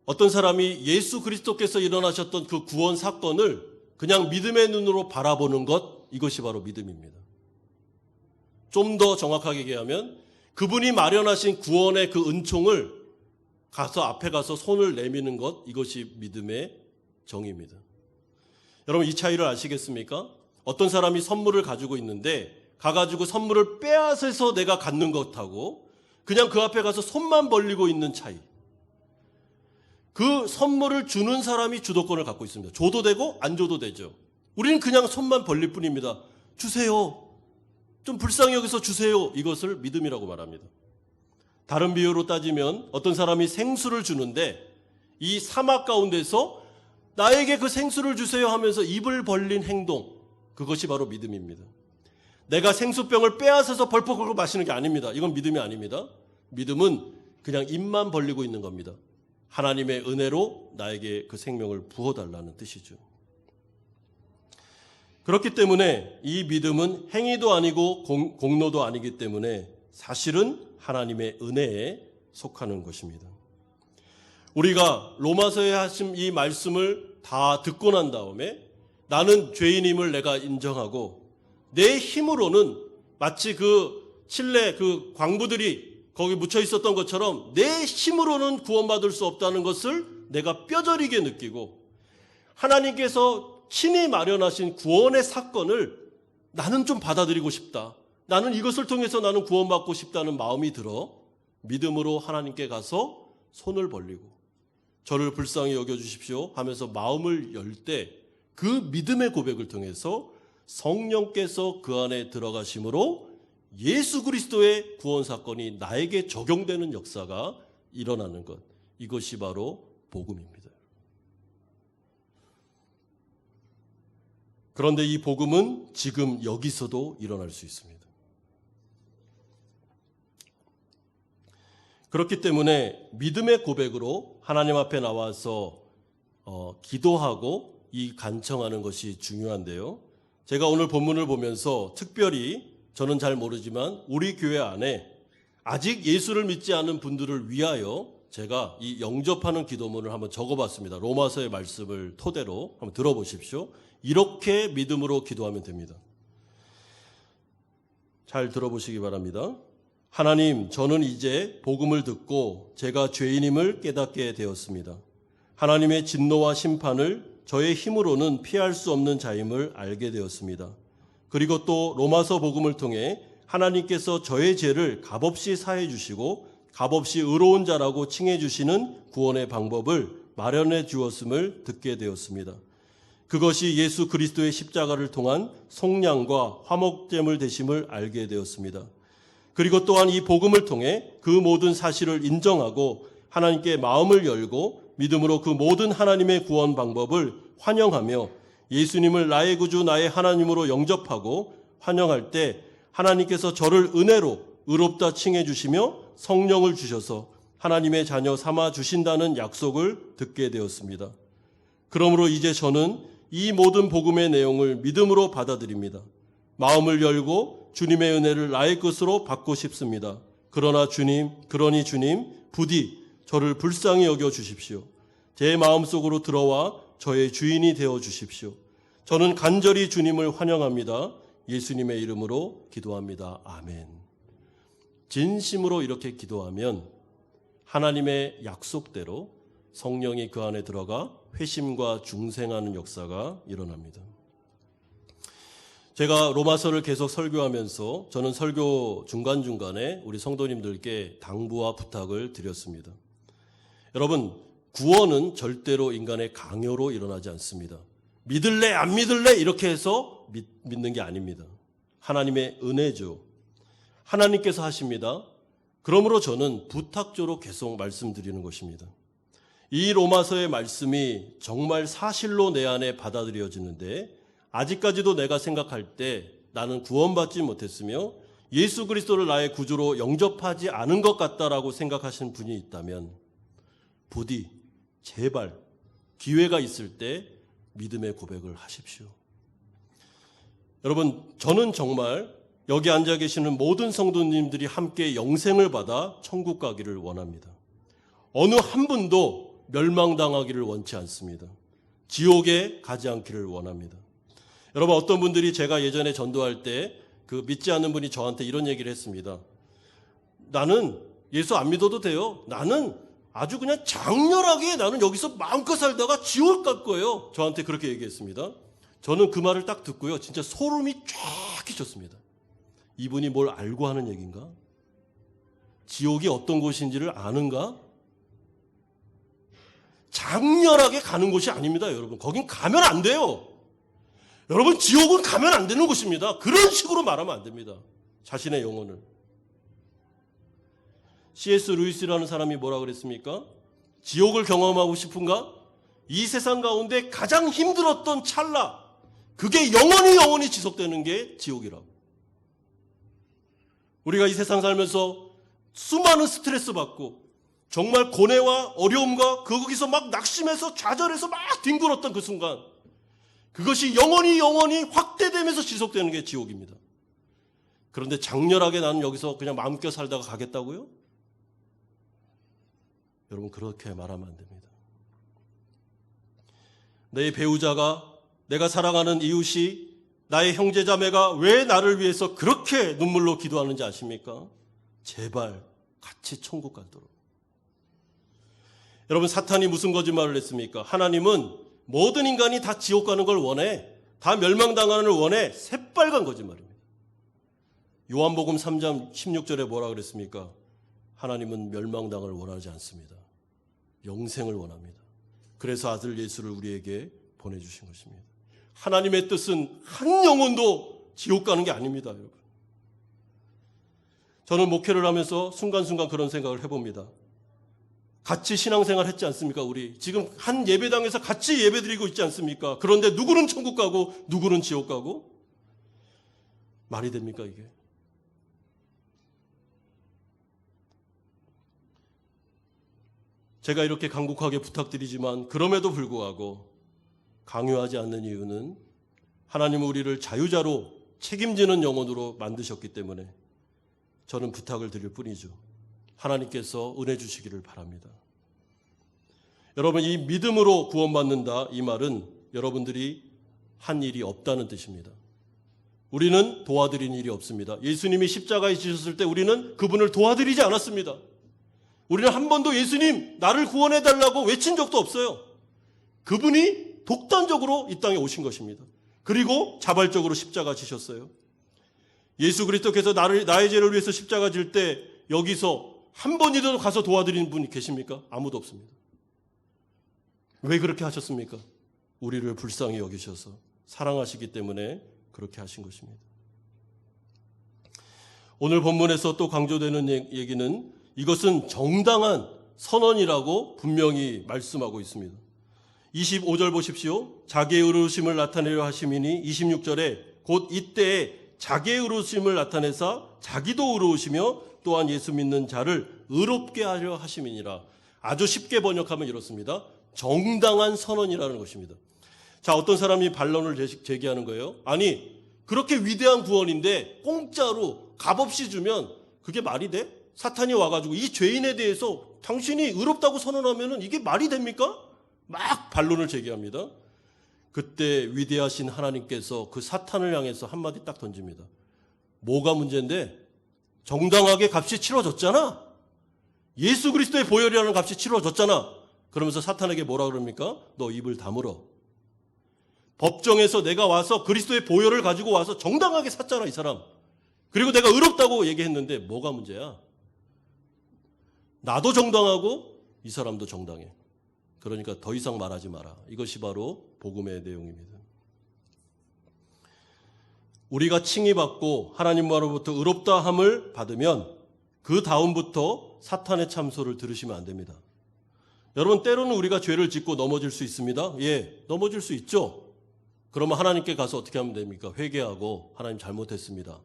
어떤 사람이 예수 그리스도께서 일어나셨던 그 구원 사건을 그냥 믿음의 눈으로 바라보는 것, 이것이 바로 믿음입니다. 좀 더 정확하게 얘기하면 그분이 마련하신 구원의 그 은총을 앞에 가서 손을 내미는 것, 이것이 믿음의 정의입니다. 여러분, 이 차이를 아시겠습니까? 어떤 사람이 선물을 가지고 있는데 가가지고 선물을 빼앗아서 내가 갖는 것하고 그냥 그 앞에 가서 손만 벌리고 있는 차이. 그 선물을 주는 사람이 주도권을 갖고 있습니다. 줘도 되고 안 줘도 되죠. 우리는 그냥 손만 벌릴 뿐입니다. 주세요. 좀 불쌍히 여기서 주세요. 이것을 믿음이라고 말합니다. 다른 비유로 따지면 어떤 사람이 생수를 주는데 이 사막 가운데서 나에게 그 생수를 주세요 하면서 입을 벌린 행동, 그것이 바로 믿음입니다. 내가 생수병을 빼앗아서 벌컥 긁고 마시는 게 아닙니다. 이건 믿음이 아닙니다. 믿음은 그냥 입만 벌리고 있는 겁니다. 하나님의 은혜로 나에게 그 생명을 부어달라는 뜻이죠. 그렇기 때문에 이 믿음은 행위도 아니고 공로도 아니기 때문에 사실은 하나님의 은혜에 속하는 것입니다. 우리가 로마서에 하신 이 말씀을 다 듣고 난 다음에 나는 죄인임을 내가 인정하고 내 힘으로는 마치 그 칠레 그 광부들이 거기 묻혀 있었던 것처럼 내 힘으로는 구원받을 수 없다는 것을 내가 뼈저리게 느끼고 하나님께서 친히 마련하신 구원의 사건을 나는 좀 받아들이고 싶다. 나는 이것을 통해서 나는 구원받고 싶다는 마음이 들어 믿음으로 하나님께 가서 손을 벌리고 저를 불쌍히 여겨주십시오 하면서 마음을 열 때 그 믿음의 고백을 통해서 성령께서 그 안에 들어가심으로 예수 그리스도의 구원 사건이 나에게 적용되는 역사가 일어나는 것, 이것이 바로 복음입니다. 그런데 이 복음은 지금 여기서도 일어날 수 있습니다. 그렇기 때문에 믿음의 고백으로 하나님 앞에 나와서 기도하고 이 간청하는 것이 중요한데요. 제가 오늘 본문을 보면서 특별히 저는 잘 모르지만 우리 교회 안에 아직 예수를 믿지 않은 분들을 위하여 제가 이 영접하는 기도문을 한번 적어봤습니다. 로마서의 말씀을 토대로 한번 들어보십시오. 이렇게 믿음으로 기도하면 됩니다. 잘 들어보시기 바랍니다. 하나님, 저는 이제 복음을 듣고 제가 죄인임을 깨닫게 되었습니다. 하나님의 진노와 심판을 저의 힘으로는 피할 수 없는 자임을 알게 되었습니다. 그리고 또 로마서 복음을 통해 하나님께서 저의 죄를 값없이 사해 주시고 값없이 의로운 자라고 칭해 주시는 구원의 방법을 마련해 주었음을 듣게 되었습니다. 그것이 예수 그리스도의 십자가를 통한 속량과 화목제물 되심을 알게 되었습니다. 그리고 또한 이 복음을 통해 그 모든 사실을 인정하고 하나님께 마음을 열고 믿음으로 그 모든 하나님의 구원 방법을 환영하며 예수님을 나의 구주 나의 하나님으로 영접하고 환영할 때 하나님께서 저를 은혜로 의롭다 칭해 주시며 성령을 주셔서 하나님의 자녀 삼아 주신다는 약속을 듣게 되었습니다. 그러므로 이제 저는 이 모든 복음의 내용을 믿음으로 받아들입니다. 마음을 열고 주님의 은혜를 나의 것으로 받고 싶습니다. 그러니 주님 부디 저를 불쌍히 여겨 주십시오. 제 마음속으로 들어와 저의 주인이 되어 주십시오. 저는 간절히 주님을 환영합니다. 예수님의 이름으로 기도합니다. 아멘. 진심으로 이렇게 기도하면 하나님의 약속대로 성령이 그 안에 들어가 회심과 중생하는 역사가 일어납니다. 제가 로마서를 계속 설교하면서 저는 설교 중간중간에 우리 성도님들께 당부와 부탁을 드렸습니다. 여러분, 구원은 절대로 인간의 강요로 일어나지 않습니다. 믿을래 안 믿을래 이렇게 해서 믿는 게 아닙니다. 하나님의 은혜죠. 하나님께서 하십니다. 그러므로 저는 부탁조로 계속 말씀드리는 것입니다. 이 로마서의 말씀이 정말 사실로 내 안에 받아들여지는데 아직까지도 내가 생각할 때 나는 구원받지 못했으며 예수 그리스도를 나의 구주로 영접하지 않은 것 같다라고 생각하시는 분이 있다면 부디 제발 기회가 있을 때 믿음의 고백을 하십시오. 여러분, 저는 정말 여기 앉아 계시는 모든 성도님들이 함께 영생을 받아 천국 가기를 원합니다. 어느 한 분도 멸망당하기를 원치 않습니다. 지옥에 가지 않기를 원합니다. 여러분, 어떤 분들이 제가 예전에 전도할 때 그 믿지 않는 분이 저한테 이런 얘기를 했습니다. 나는 예수 안 믿어도 돼요. 나는 아주 그냥 장렬하게 나는 여기서 마음껏 살다가 지옥 갈 거예요. 저한테 그렇게 얘기했습니다. 저는 그 말을 딱 듣고요. 진짜 소름이 쫙 끼쳤습니다. 이분이 뭘 알고 하는 얘기인가? 지옥이 어떤 곳인지를 아는가? 장렬하게 가는 곳이 아닙니다, 여러분. 거긴 가면 안 돼요. 여러분, 지옥은 가면 안 되는 곳입니다. 그런 식으로 말하면 안 됩니다. 자신의 영혼을. C.S. 루이스라는 사람이 뭐라 그랬습니까? 지옥을 경험하고 싶은가? 이 세상 가운데 가장 힘들었던 찰나, 그게 영원히 지속되는 게 지옥이라고. 우리가 이 세상 살면서 수많은 스트레스 받고 정말 고뇌와 어려움과 거기서 막 낙심해서 좌절해서 막 뒹굴었던 그 순간, 그것이 영원히 확대되면서 지속되는 게 지옥입니다. 그런데 장렬하게 나는 여기서 그냥 마음껏 살다가 가겠다고요? 여러분, 그렇게 말하면 안 됩니다. 내 배우자가, 내가 사랑하는 이웃이, 나의 형제자매가 왜 나를 위해서 그렇게 눈물로 기도하는지 아십니까? 제발 같이 천국 가도록. 여러분, 사탄이 무슨 거짓말을 했습니까? 하나님은 모든 인간이 다 지옥 가는 걸 원해. 다 멸망당하는 걸 원해. 새빨간 거짓말입니다. 요한복음 3장 16절에 뭐라 그랬습니까? 하나님은 멸망당을 원하지 않습니다. 영생을 원합니다. 그래서 아들 예수를 우리에게 보내주신 것입니다. 하나님의 뜻은 한 영혼도 지옥 가는 게 아닙니다, 여러분. 저는 목회를 하면서 순간순간 그런 생각을 해봅니다. 같이 신앙생활 했지 않습니까? 우리 지금 한 예배당에서 같이 예배드리고 있지 않습니까? 그런데 누구는 천국 가고 누구는 지옥 가고? 말이 됩니까, 이게? 제가 이렇게 간곡하게 부탁드리지만 그럼에도 불구하고 강요하지 않는 이유는 하나님은 우리를 자유자로 책임지는 영혼으로 만드셨기 때문에 저는 부탁을 드릴 뿐이죠. 하나님께서 은혜 주시기를 바랍니다. 여러분, 이 믿음으로 구원받는다, 이 말은 여러분들이 한 일이 없다는 뜻입니다. 우리는 도와드린 일이 없습니다. 예수님이 십자가에 지셨을 때 우리는 그분을 도와드리지 않았습니다. 우리는 한 번도 예수님 나를 구원해달라고 외친 적도 없어요. 그분이 독단적으로 이 땅에 오신 것입니다. 그리고 자발적으로 십자가 지셨어요. 예수 그리스도께서 나의 죄를 위해서 십자가 질 때 여기서 한 번이라도 가서 도와드리는 분이 계십니까? 아무도 없습니다. 왜 그렇게 하셨습니까? 우리를 불쌍히 여기셔서 사랑하시기 때문에 그렇게 하신 것입니다. 오늘 본문에서 또 강조되는 얘기는 이것은 정당한 선언이라고 분명히 말씀하고 있습니다. 25절 보십시오. 자기의 의로우심을 나타내려 하심이니 26절에 곧 이때에 자기의 의로우심을 나타내사 자기도 의로우시며 또한 예수 믿는 자를 의롭게 하려 하심이니라. 아주 쉽게 번역하면 이렇습니다. 정당한 선언이라는 것입니다. 자, 어떤 사람이 반론을 제기하는 거예요. 아니, 그렇게 위대한 구원인데 공짜로 값없이 주면 그게 말이 돼? 사탄이 와가지고 이 죄인에 대해서 당신이 의롭다고 선언하면 이게 말이 됩니까? 막 반론을 제기합니다. 그때 위대하신 하나님께서 그 사탄을 향해서 한마디 딱 던집니다. 뭐가 문제인데? 정당하게 값이 치러졌잖아. 예수 그리스도의 보혈이라는 값이 치러졌잖아. 그러면서 사탄에게 뭐라 그럽니까? 너 입을 다물어. 법정에서 내가 와서 그리스도의 보혈을 가지고 와서 정당하게 샀잖아, 이 사람. 그리고 내가 의롭다고 얘기했는데 뭐가 문제야? 나도 정당하고 이 사람도 정당해. 그러니까 더 이상 말하지 마라. 이것이 바로 복음의 내용입니다. 우리가 칭의받고 하나님으로부터 의롭다함을 받으면 그 다음부터 사탄의 참소를 들으시면 안 됩니다. 여러분, 때로는 우리가 죄를 짓고 넘어질 수 있습니다. 예, 넘어질 수 있죠. 그러면 하나님께 가서 어떻게 하면 됩니까? 회개하고 하나님 잘못했습니다.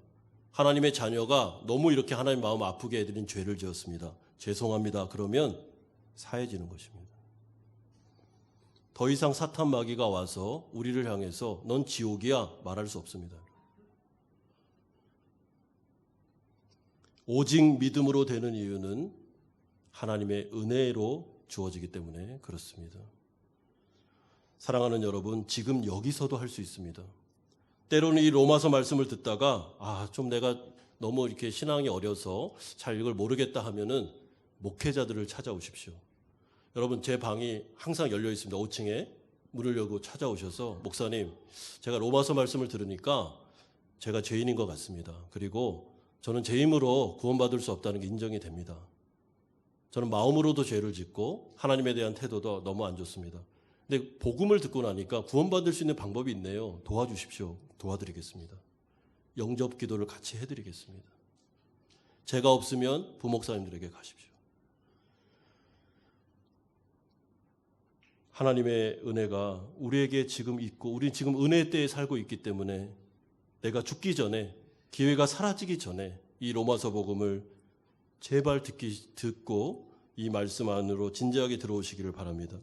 하나님의 자녀가 너무 이렇게 하나님 마음 아프게 해드린 죄를 지었습니다. 죄송합니다. 그러면 사해지는 것입니다. 더 이상 사탄 마귀가 와서 우리를 향해서 넌 지옥이야 말할 수 없습니다. 오직 믿음으로 되는 이유는 하나님의 은혜로 주어지기 때문에 그렇습니다. 사랑하는 여러분, 지금 여기서도 할 수 있습니다. 때로는 이 로마서 말씀을 듣다가 좀 내가 너무 이렇게 신앙이 어려서 잘 이걸 모르겠다 하면은 목회자들을 찾아오십시오. 여러분, 제 방이 항상 열려 있습니다. 5층에 문을 열고 찾아오셔서 목사님, 제가 로마서 말씀을 들으니까 제가 죄인인 것 같습니다. 그리고 저는 제 힘으로 구원받을 수 없다는 게 인정이 됩니다. 저는 마음으로도 죄를 짓고 하나님에 대한 태도도 너무 안 좋습니다. 근데 복음을 듣고 나니까 구원받을 수 있는 방법이 있네요. 도와주십시오. 도와드리겠습니다. 영접 기도를 같이 해드리겠습니다. 제가 없으면 부목사님들에게 가십시오. 하나님의 은혜가 우리에게 지금 있고 우리 지금 은혜 때에 살고 있기 때문에 내가 죽기 전에 기회가 사라지기 전에 이 로마서 복음을 제발 듣고 이 말씀 안으로 진지하게 들어오시기를 바랍니다.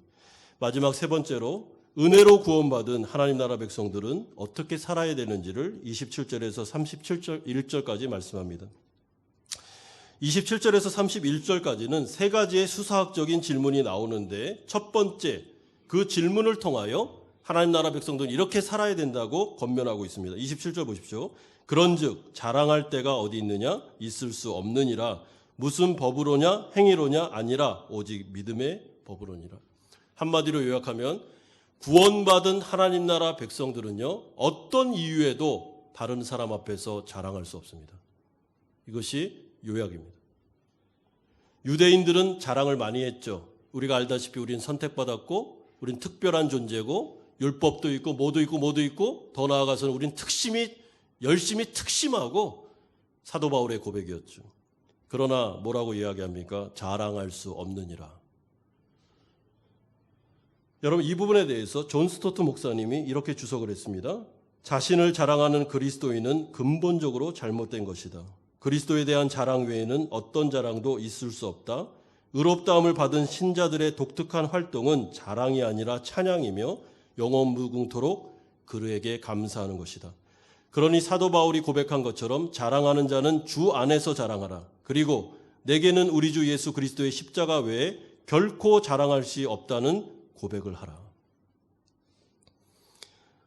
마지막 세 번째로 은혜로 구원받은 하나님 나라 백성들은 어떻게 살아야 되는지를 27절에서 31절까지 말씀합니다. 27절에서 31절까지는 세 가지의 수사학적인 질문이 나오는데 첫 번째, 그 질문을 통하여 하나님 나라 백성들은 이렇게 살아야 된다고 권면하고 있습니다. 27절 보십시오. 그런즉 자랑할 때가 어디 있느냐? 있을 수 없느니라. 무슨 법으로냐? 행위로냐? 아니라 오직 믿음의 법으로니라. 한마디로 요약하면 구원받은 하나님 나라 백성들은요, 어떤 이유에도 다른 사람 앞에서 자랑할 수 없습니다. 이것이 요약입니다. 유대인들은 자랑을 많이 했죠. 우리가 알다시피 우린 선택받았고 우린 특별한 존재고 율법도 있고 뭐도 있고 더 나아가서는 우린 열심히 특심하고 사도 바울의 고백이었죠. 그러나 뭐라고 이야기합니까? 자랑할 수 없느니라. 여러분, 이 부분에 대해서 존 스토트 목사님이 이렇게 주석을 했습니다. 자신을 자랑하는 그리스도인은 근본적으로 잘못된 것이다. 그리스도에 대한 자랑 외에는 어떤 자랑도 있을 수 없다. 의롭다함을 받은 신자들의 독특한 활동은 자랑이 아니라 찬양이며 영원 무궁토록 그에게 감사하는 것이다. 그러니 사도 바울이 고백한 것처럼 자랑하는 자는 주 안에서 자랑하라. 그리고 내게는 우리 주 예수 그리스도의 십자가 외에 결코 자랑할 수 없다는 고백을 하라.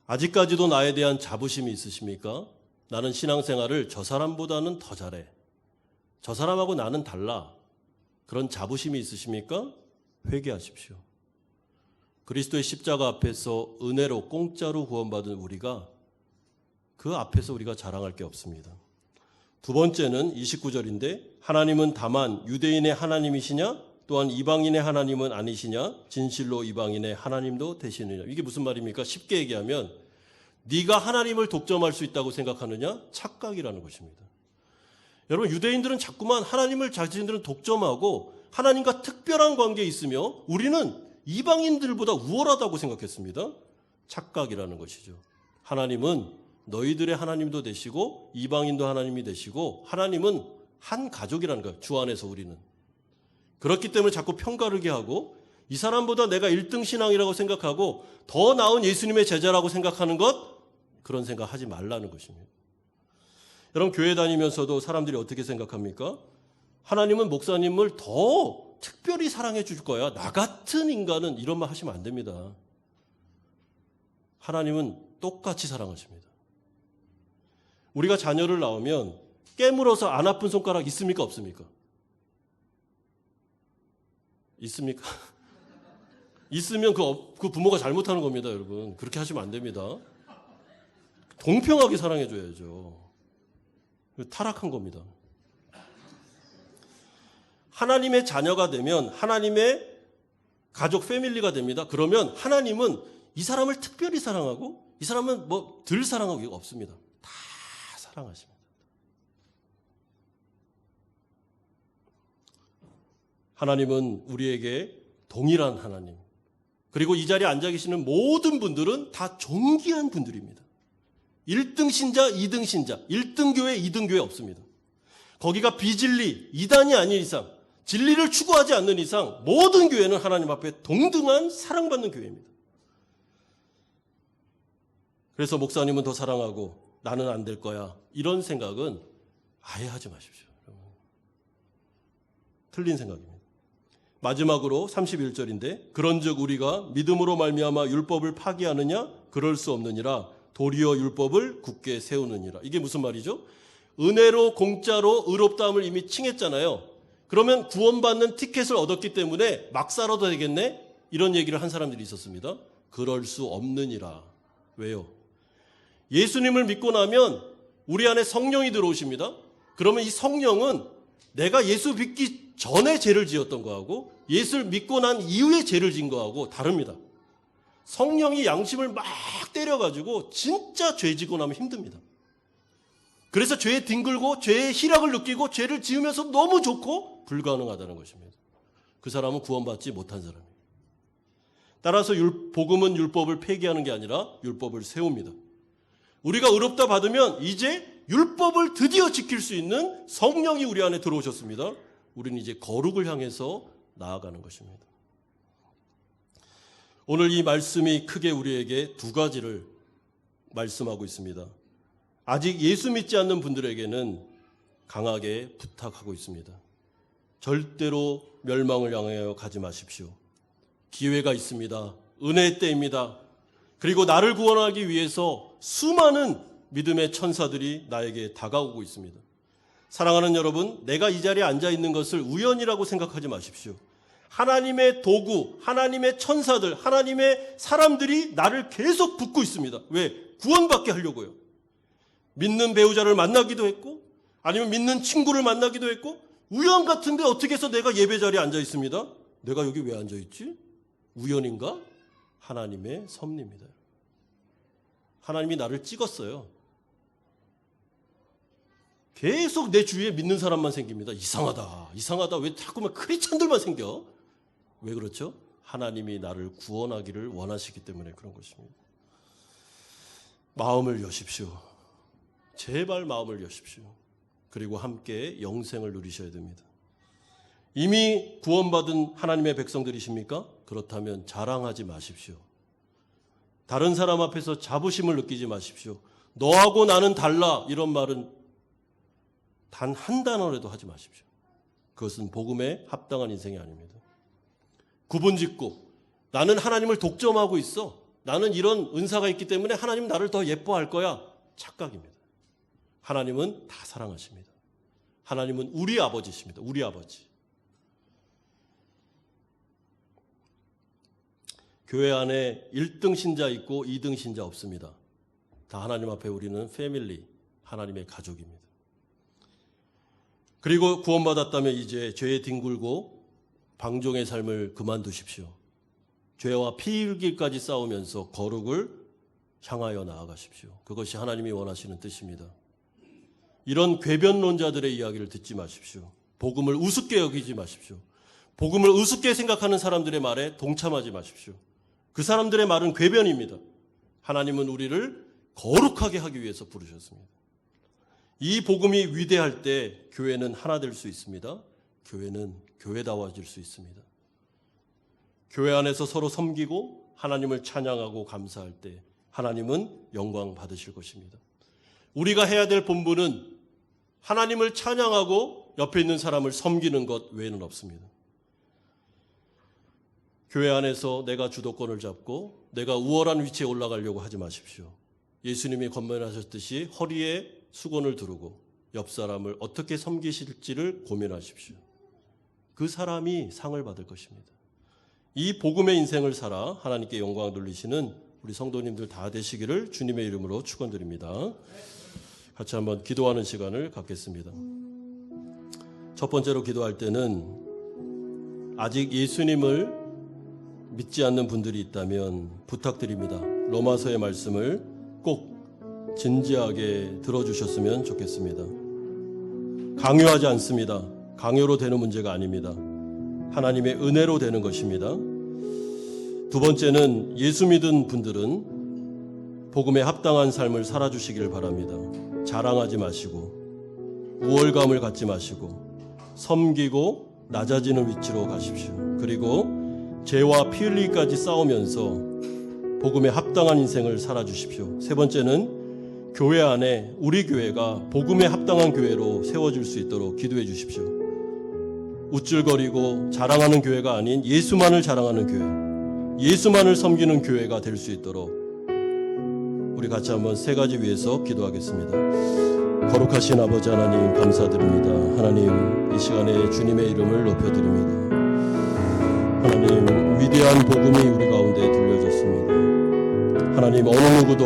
아직까지도 나에 대한 자부심이 있으십니까? 나는 신앙생활을 저 사람보다는 더 잘해. 저 사람하고 나는 달라. 그런 자부심이 있으십니까? 회개하십시오. 그리스도의 십자가 앞에서 은혜로 공짜로 구원받은 우리가 그 앞에서 우리가 자랑할 게 없습니다. 두 번째는 29절인데 하나님은 다만 유대인의 하나님이시냐? 또한 이방인의 하나님은 아니시냐? 진실로 이방인의 하나님도 되시느냐? 이게 무슨 말입니까? 쉽게 얘기하면 네가 하나님을 독점할 수 있다고 생각하느냐? 착각이라는 것입니다. 여러분, 유대인들은 자꾸만 하나님을 자신들은 독점하고 하나님과 특별한 관계에 있으며 우리는 이방인들보다 우월하다고 생각했습니다. 착각이라는 것이죠. 하나님은 너희들의 하나님도 되시고 이방인도 하나님이 되시고 하나님은 한 가족이라는 거예요. 주 안에서 우리는. 그렇기 때문에 자꾸 편가르게 하고 이 사람보다 내가 1등 신앙이라고 생각하고 더 나은 예수님의 제자라고 생각하는 것, 그런 생각 하지 말라는 것입니다. 여러분, 교회 다니면서도 사람들이 어떻게 생각합니까? 하나님은 목사님을 더 특별히 사랑해 줄 거야. 나 같은 인간은 이런 말 하시면 안 됩니다. 하나님은 똑같이 사랑하십니다. 우리가 자녀를 낳으면 깨물어서 안 아픈 손가락 있습니까? 없습니까? 있습니까? 있으면 그 부모가 잘못하는 겁니다, 여러분. 그렇게 하시면 안 됩니다. 공평하게 사랑해줘야죠. 타락한 겁니다. 하나님의 자녀가 되면 하나님의 가족 패밀리가 됩니다. 그러면 하나님은 이 사람을 특별히 사랑하고 이 사람은 뭐 덜 사랑하고 이거 없습니다. 다 사랑하십니다. 하나님은 우리에게 동일한 하나님, 그리고 이 자리에 앉아 계시는 모든 분들은 다 존귀한 분들입니다. 1등 신자, 2등 신자, 1등 교회, 2등 교회 없습니다. 거기가 비진리, 이단이 아닌 이상, 진리를 추구하지 않는 이상 모든 교회는 하나님 앞에 동등한 사랑받는 교회입니다. 그래서 목사님은 더 사랑하고 나는 안 될 거야, 이런 생각은 아예 하지 마십시오. 틀린 생각입니다. 마지막으로 31절인데 그런즉 우리가 믿음으로 말미암아 율법을 파기하느냐? 그럴 수 없느니라. 도리어 율법을 굳게 세우느니라. 이게 무슨 말이죠? 은혜로 공짜로 의롭다함을 이미 칭했잖아요. 그러면 구원받는 티켓을 얻었기 때문에 막 살아도 되겠네? 이런 얘기를 한 사람들이 있었습니다. 그럴 수 없느니라. 왜요? 예수님을 믿고 나면 우리 안에 성령이 들어오십니다. 그러면 이 성령은 내가 예수 믿기 전에 죄를 지었던 거하고 예수를 믿고 난 이후에 죄를 지은 거하고 다릅니다. 성령이 양심을 막 때려가지고 진짜 죄 지고 나면 힘듭니다. 그래서 죄에 뒹굴고 죄의 희락을 느끼고 죄를 지으면서 너무 좋고 불가능하다는 것입니다. 그 사람은 구원받지 못한 사람이에요. 따라서 복음은 율법을 폐기하는 게 아니라 율법을 세웁니다. 우리가 의롭다 받으면 이제 율법을 드디어 지킬 수 있는 성령이 우리 안에 들어오셨습니다. 우리는 이제 거룩을 향해서 나아가는 것입니다. 오늘 이 말씀이 크게 우리에게 두 가지를 말씀하고 있습니다. 아직 예수 믿지 않는 분들에게는 강하게 부탁하고 있습니다. 절대로 멸망을 향하여 가지 마십시오. 기회가 있습니다. 은혜의 때입니다. 그리고 나를 구원하기 위해서 수많은 믿음의 천사들이 나에게 다가오고 있습니다. 사랑하는 여러분, 내가 이 자리에 앉아 있는 것을 우연이라고 생각하지 마십시오. 하나님의 도구, 하나님의 천사들, 하나님의 사람들이 나를 계속 붙고 있습니다. 왜? 구원받게 하려고요. 믿는 배우자를 만나기도 했고, 아니면 믿는 친구를 만나기도 했고, 우연 같은데 어떻게 해서 내가 예배 자리에 앉아 있습니다. 내가 여기 왜 앉아 있지? 우연인가? 하나님의 섭리입니다. 하나님이 나를 찍었어요. 계속 내 주위에 믿는 사람만 생깁니다. 이상하다. 왜 자꾸만 크리스찬들만 생겨? 왜 그렇죠? 하나님이 나를 구원하기를 원하시기 때문에 그런 것입니다. 마음을 여십시오. 제발 마음을 여십시오. 그리고 함께 영생을 누리셔야 됩니다. 이미 구원받은 하나님의 백성들이십니까? 그렇다면 자랑하지 마십시오. 다른 사람 앞에서 자부심을 느끼지 마십시오. 너하고 나는 달라, 이런 말은 단 한 단어라도 하지 마십시오. 그것은 복음에 합당한 인생이 아닙니다. 구분짓고 나는 하나님을 독점하고 있어. 나는 이런 은사가 있기 때문에 하나님 나를 더 예뻐할 거야. 착각입니다. 하나님은 다 사랑하십니다. 하나님은 우리 아버지십니다. 우리 아버지. 교회 안에 1등 신자 있고 2등 신자 없습니다. 다 하나님 앞에 우리는 패밀리, 하나님의 가족입니다. 그리고 구원받았다면 이제 죄에 뒹굴고 방종의 삶을 그만두십시오. 죄와 피 흘기까지 싸우면서 거룩을 향하여 나아가십시오. 그것이 하나님이 원하시는 뜻입니다. 이런 궤변론자들의 이야기를 듣지 마십시오. 복음을 우습게 여기지 마십시오. 복음을 우습게 생각하는 사람들의 말에 동참하지 마십시오. 그 사람들의 말은 궤변입니다. 하나님은 우리를 거룩하게 하기 위해서 부르셨습니다. 이 복음이 위대할 때 교회는 하나 될 수 있습니다. 교회는 교회다워질 수 있습니다. 교회 안에서 서로 섬기고 하나님을 찬양하고 감사할 때 하나님은 영광 받으실 것입니다. 우리가 해야 될 본분은 하나님을 찬양하고 옆에 있는 사람을 섬기는 것 외에는 없습니다. 교회 안에서 내가 주도권을 잡고 내가 우월한 위치에 올라가려고 하지 마십시오. 예수님이 권면하셨듯이 허리에 수건을 두르고 옆 사람을 어떻게 섬기실지를 고민하십시오. 그 사람이 상을 받을 것입니다. 이 복음의 인생을 살아 하나님께 영광 돌리시는 우리 성도님들 다 되시기를 주님의 이름으로 축원드립니다. 같이 한번 기도하는 시간을 갖겠습니다. 첫 번째로 기도할 때는 아직 예수님을 믿지 않는 분들이 있다면 부탁드립니다. 로마서의 말씀을 꼭 진지하게 들어주셨으면 좋겠습니다. 강요하지 않습니다. 강요로 되는 문제가 아닙니다. 하나님의 은혜로 되는 것입니다. 두 번째는 예수 믿은 분들은 복음에 합당한 삶을 살아주시기를 바랍니다. 자랑하지 마시고 우월감을 갖지 마시고 섬기고 낮아지는 위치로 가십시오. 그리고 죄와 피 흘리기까지 싸우면서 복음에 합당한 인생을 살아주십시오. 세 번째는 교회 안에 우리 교회가 복음에 합당한 교회로 세워질 수 있도록 기도해 주십시오. 우쭐거리고 자랑하는 교회가 아닌 예수만을 자랑하는 교회, 예수만을 섬기는 교회가 될 수 있도록 우리 같이 한번 세 가지 위해서 기도하겠습니다. 거룩하신 아버지 하나님 감사드립니다. 하나님 이 시간에 주님의 이름을 높여드립니다. 하나님 위대한 복음이 우리 가운데 들려졌습니다. 하나님 어느 누구도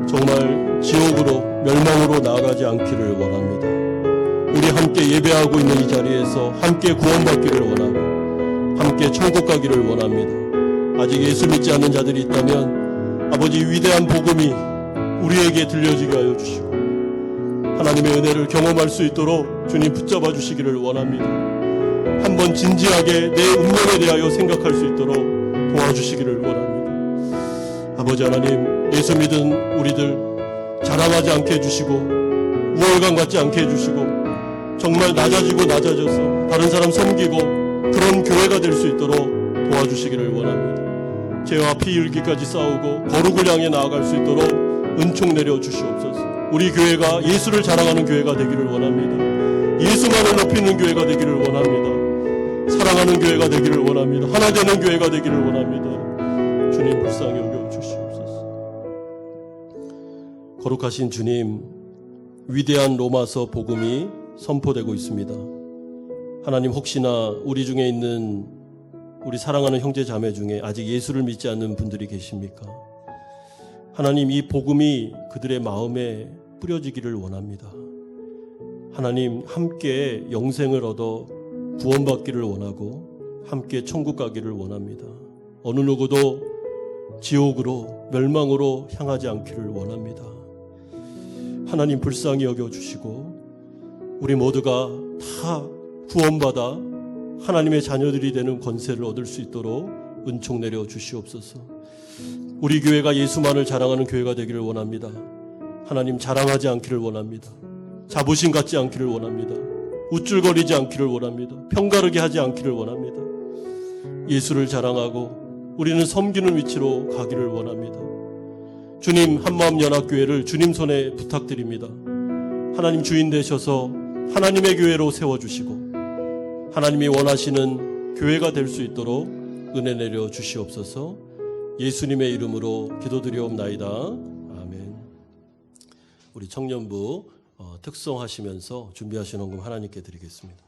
정말 지옥으로 멸망으로 나아가지 않기를 원합니다. 우리 함께 예배하고 있는 이 자리에서 함께 구원받기를 원하고 함께 천국 가기를 원합니다. 아직 예수 믿지 않는 자들이 있다면 아버지 위대한 복음이 우리에게 들려지게 하여 주시고 하나님의 은혜를 경험할 수 있도록 주님 붙잡아 주시기를 원합니다. 한번 진지하게 내 운명에 대하여 생각할 수 있도록 도와주시기를 원합니다. 아버지 하나님 예수 믿은 우리들 자랑하지 않게 해주시고 우월감 갖지 않게 해주시고 정말 낮아지고 낮아져서 다른 사람 섬기고 그런 교회가 될 수 있도록 도와주시기를 원합니다. 죄와 피 흘기까지 싸우고 거룩을 향해 나아갈 수 있도록 은총 내려 주시옵소서. 우리 교회가 예수를 자랑하는 교회가 되기를 원합니다. 예수만을 높이는 교회가 되기를 원합니다. 사랑하는 교회가 되기를 원합니다. 하나 되는 교회가 되기를 원합니다. 주님 불쌍히 여겨 주시옵소서. 거룩하신 주님, 위대한 로마서 복음이 선포되고 있습니다. 하나님 혹시나 우리 중에 있는 우리 사랑하는 형제 자매 중에 아직 예수를 믿지 않는 분들이 계십니까? 하나님 이 복음이 그들의 마음에 뿌려지기를 원합니다. 하나님 함께 영생을 얻어 구원받기를 원하고 함께 천국 가기를 원합니다. 어느 누구도 지옥으로 멸망으로 향하지 않기를 원합니다. 하나님 불쌍히 여겨주시고 우리 모두가 다 구원받아 하나님의 자녀들이 되는 권세를 얻을 수 있도록 은총 내려 주시옵소서. 우리 교회가 예수만을 자랑하는 교회가 되기를 원합니다. 하나님 자랑하지 않기를 원합니다. 자부심 갖지 않기를 원합니다. 우쭐거리지 않기를 원합니다. 편가르게 하지 않기를 원합니다. 예수를 자랑하고 우리는 섬기는 위치로 가기를 원합니다. 주님 한마음연합교회를 주님 손에 부탁드립니다. 하나님 주인 되셔서 하나님의 교회로 세워주시고 하나님이 원하시는 교회가 될 수 있도록 은혜 내려 주시옵소서. 예수님의 이름으로 기도드리옵나이다. 아멘. 우리 청년부 특성하시면서 준비하신 헌금 하나님께 드리겠습니다.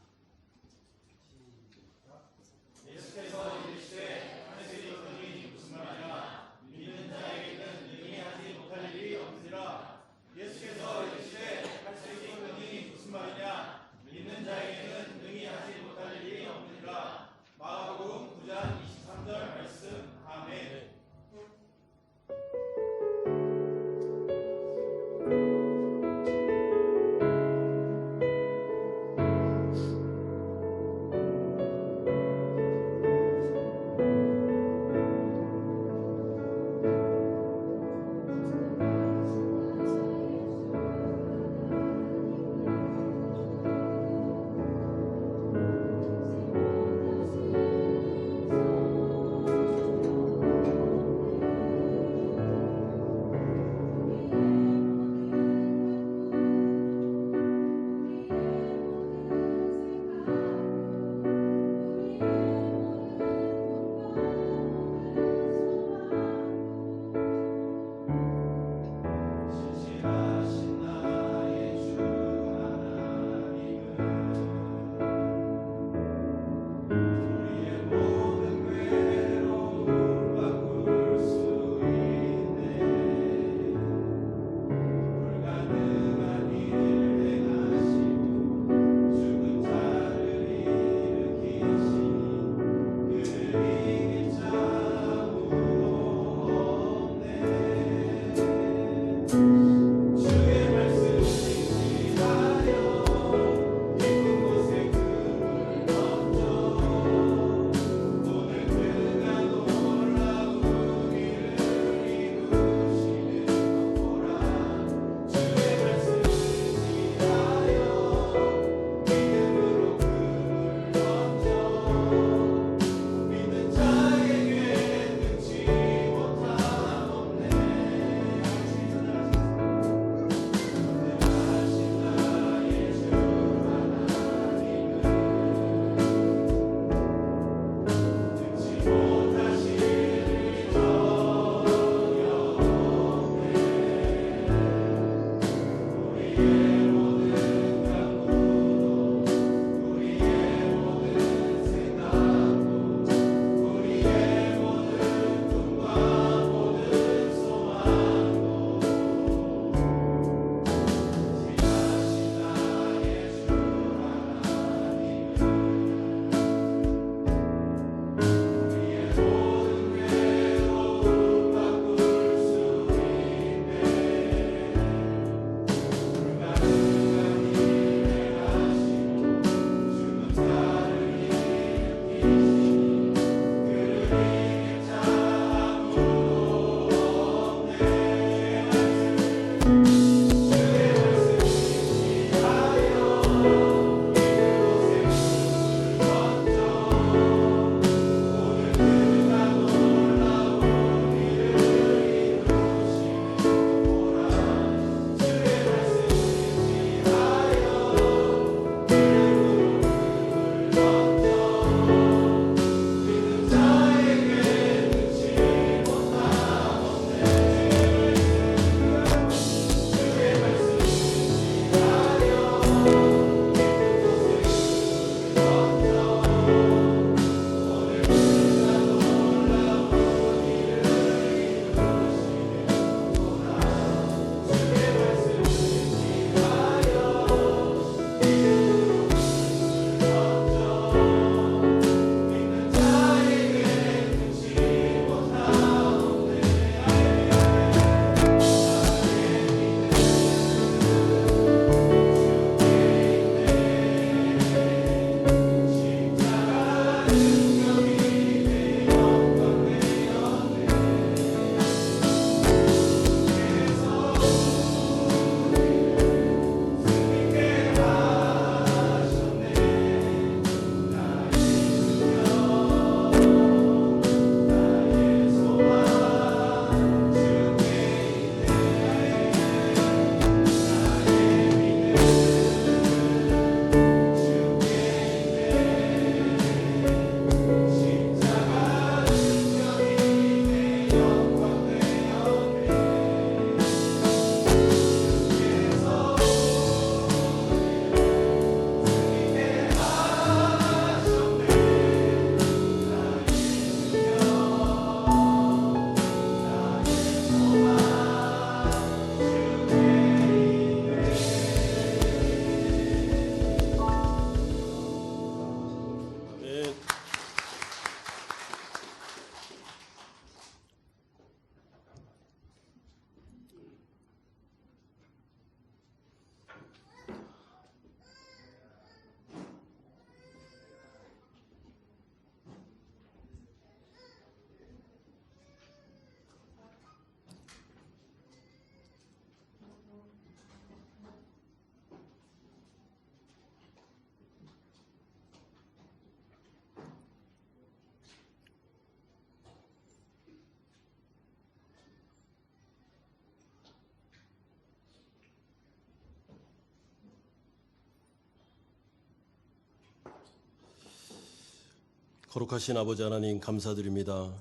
거룩하신 아버지 하나님 감사드립니다.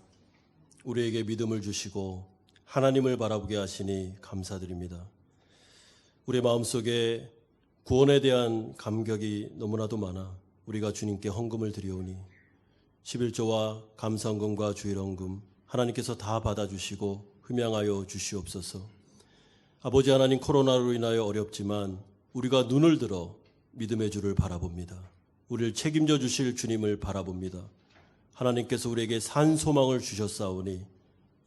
우리에게 믿음을 주시고 하나님을 바라보게 하시니 감사드립니다. 우리의 마음속에 구원에 대한 감격이 너무나도 많아 우리가 주님께 헌금을 드리오니 11조와 감사헌금과 주일헌금 하나님께서 다 받아주시고 흠양하여 주시옵소서. 아버지 하나님, 코로나로 인하여 어렵지만 우리가 눈을 들어 믿음의 주를 바라봅니다. 우리를 책임져 주실 주님을 바라봅니다. 하나님께서 우리에게 산 소망을 주셨사오니